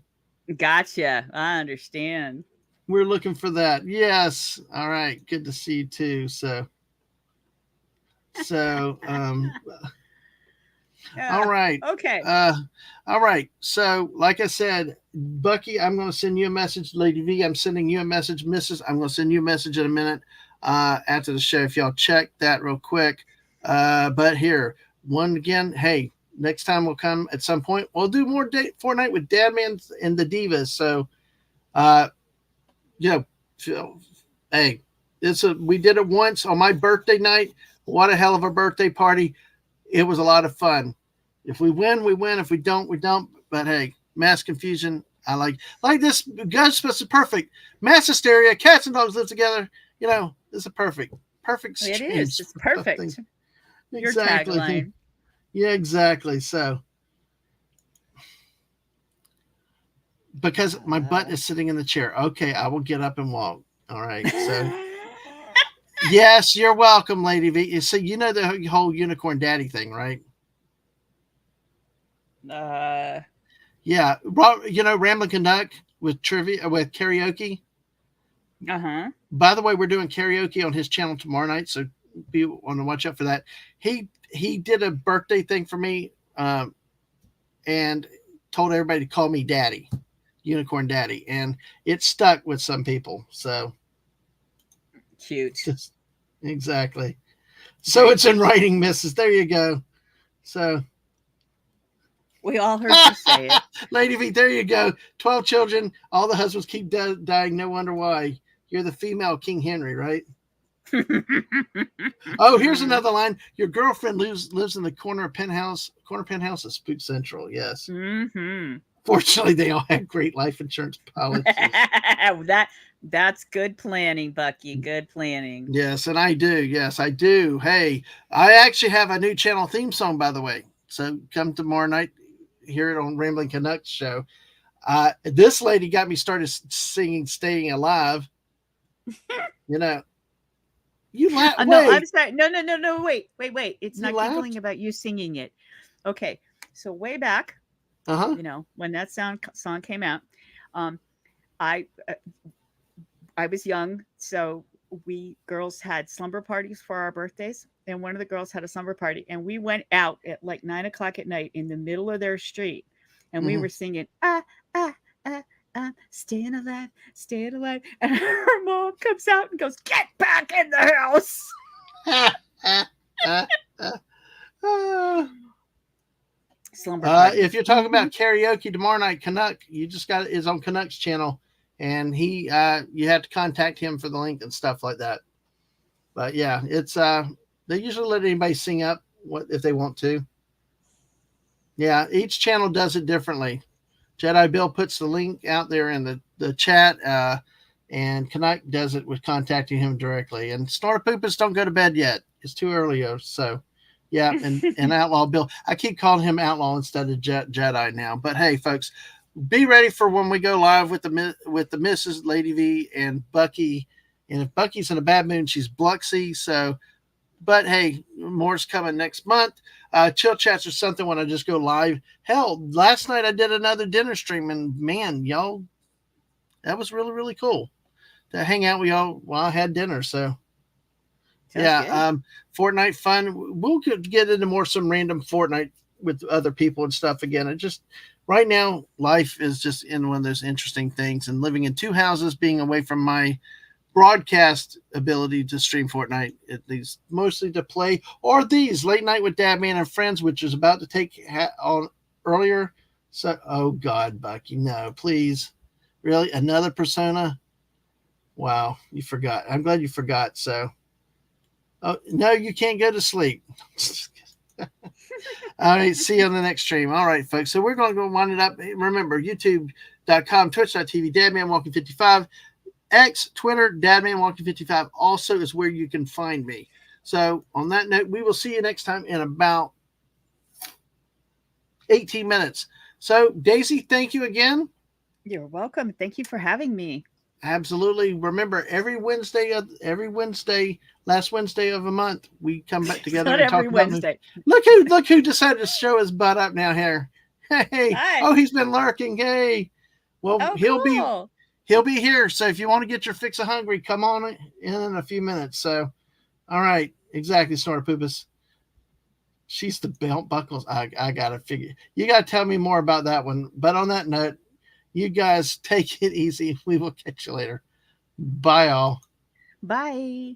Gotcha. I understand. we're looking for that. Yes. All right. Good to see you too. So all Yeah. right. Okay. Uh all right. So like I said, Bucky, I'm gonna send you a message. Lady V, I'm sending you a message. Mrs. I'm gonna send you a message in a minute after the show if y'all check that real quick. But here, one again, hey, next time we'll come at some point. We'll do more Fortnite with Dadman and the Divas. So uh you know, hey, we did it once on my birthday night. What a hell of a birthday party! It was a lot of fun. If we win, we win. If we don't, we don't. But hey, mass confusion. I like this. Ghostbusters perfect. Mass hysteria. Cats and dogs live together. This is a perfect It stream is. It's for something. perfect. Your Exactly. tagline. Yeah, exactly. So because my butt Uh, is sitting in the chair. Okay, I will get up and walk. All right. So yes, you're welcome, Lady V. So you know the whole unicorn daddy thing, right? uh, Yeah, Rambling Canuck with trivia with karaoke. uh-huh. By the way, we're doing karaoke on his channel tomorrow night, so be on the watch out for that. He did a birthday thing for me, and told everybody to call me Daddy, Unicorn Daddy, and it stuck with some people. So Cute. just exactly. So Very it's in cute. writing, Mrs. There you go. So We all heard you say it. Lady V, there you go. 12 children. All the husbands keep dying. No wonder why. You're the female King Henry, right? Oh, here's another line. Your girlfriend lives in the corner penthouse of Spook Central. Yes. Mm-hmm. Fortunately, they all have great life insurance policies. That's good planning, Bucky. Good planning. Yes, and I do. Yes, I do. Hey, I actually have a new channel theme song, by the way. So come tomorrow night, hear it on Rambling Canucks show. This lady got me started singing "Staying Alive." You know, you laugh. No, I'm Wait, sorry. No. Wait. It's you not giggling laughed? about you singing it. Okay. So way back, Uh huh. when that song came out, um, I I was young, so we girls had slumber parties for our birthdays, and one of the girls had a slumber party, and we went out at like 9 o'clock at night in the middle of their street, and we Mhm. were singing ah staying alive, staying alive, and her mom comes out and goes, "Get back in the house." Slumber If parties. you're talking about karaoke tomorrow night, Canuck, you just got is on Canuck's channel, and he you have to contact him for the link and stuff like that. But yeah, it's they usually let anybody sing up what if they want to. Yeah, each channel does it differently. Jedi Bill puts the link out there in the chat, and Canuck does it with contacting him directly. And Snorpoopus don't go to bed yet. It's too early, so yeah. And Outlaw Bill, I keep calling him Outlaw instead of Jedi now. But hey, folks, be ready for when we go live with the Mrs. Lady V and Bucky. And if Bucky's in a bad mood, she's Bluxy. So, but hey, more's coming next month. Chill chats or something when I just go live. Hell, last night I did another dinner stream, and man, y'all, that was really really cool to hang out with y'all while I had dinner. So Sounds yeah, good. Fortnite fun. We'll get into more some random Fortnite with other people and stuff again. It just right now life is just in one of those interesting things, and living in two houses, being away from my broadcast ability to stream Fortnite, at least mostly to play, or these late night with Dad Man and Friends, which is about to take on earlier. So, oh God, Bucky, no, please, really, another Persona? Wow, you forgot. I'm glad you forgot. So, oh no, you can't go to sleep. All right, see you on the next stream. All right, folks. So we're going to go wind it up. Remember, youtube.com, twitch.tv, DadmanWalking55. X, Twitter, DadmanWalking55 also is where you can find me. So, on that note, we will see you next time in about 18 minutes. So, Daisy, thank you again. You're welcome. Thank you for having me. Absolutely. Remember, every Wednesday, last Wednesday of a month, we come back It's together not and talk every about movies. Wednesday. Look who decided to show his butt up now here. Hey, Hi. oh, he's been lurking. Hey, well, Oh, cool. he'll be here. So if you want to get your fix of hungry, come on in a few minutes. So, all right, exactly, Snorpoopus. She's the belt buckles. I gotta figure. You gotta tell me more about that one. But on that note, you guys take it easy. We will catch you later. Bye, all. Bye.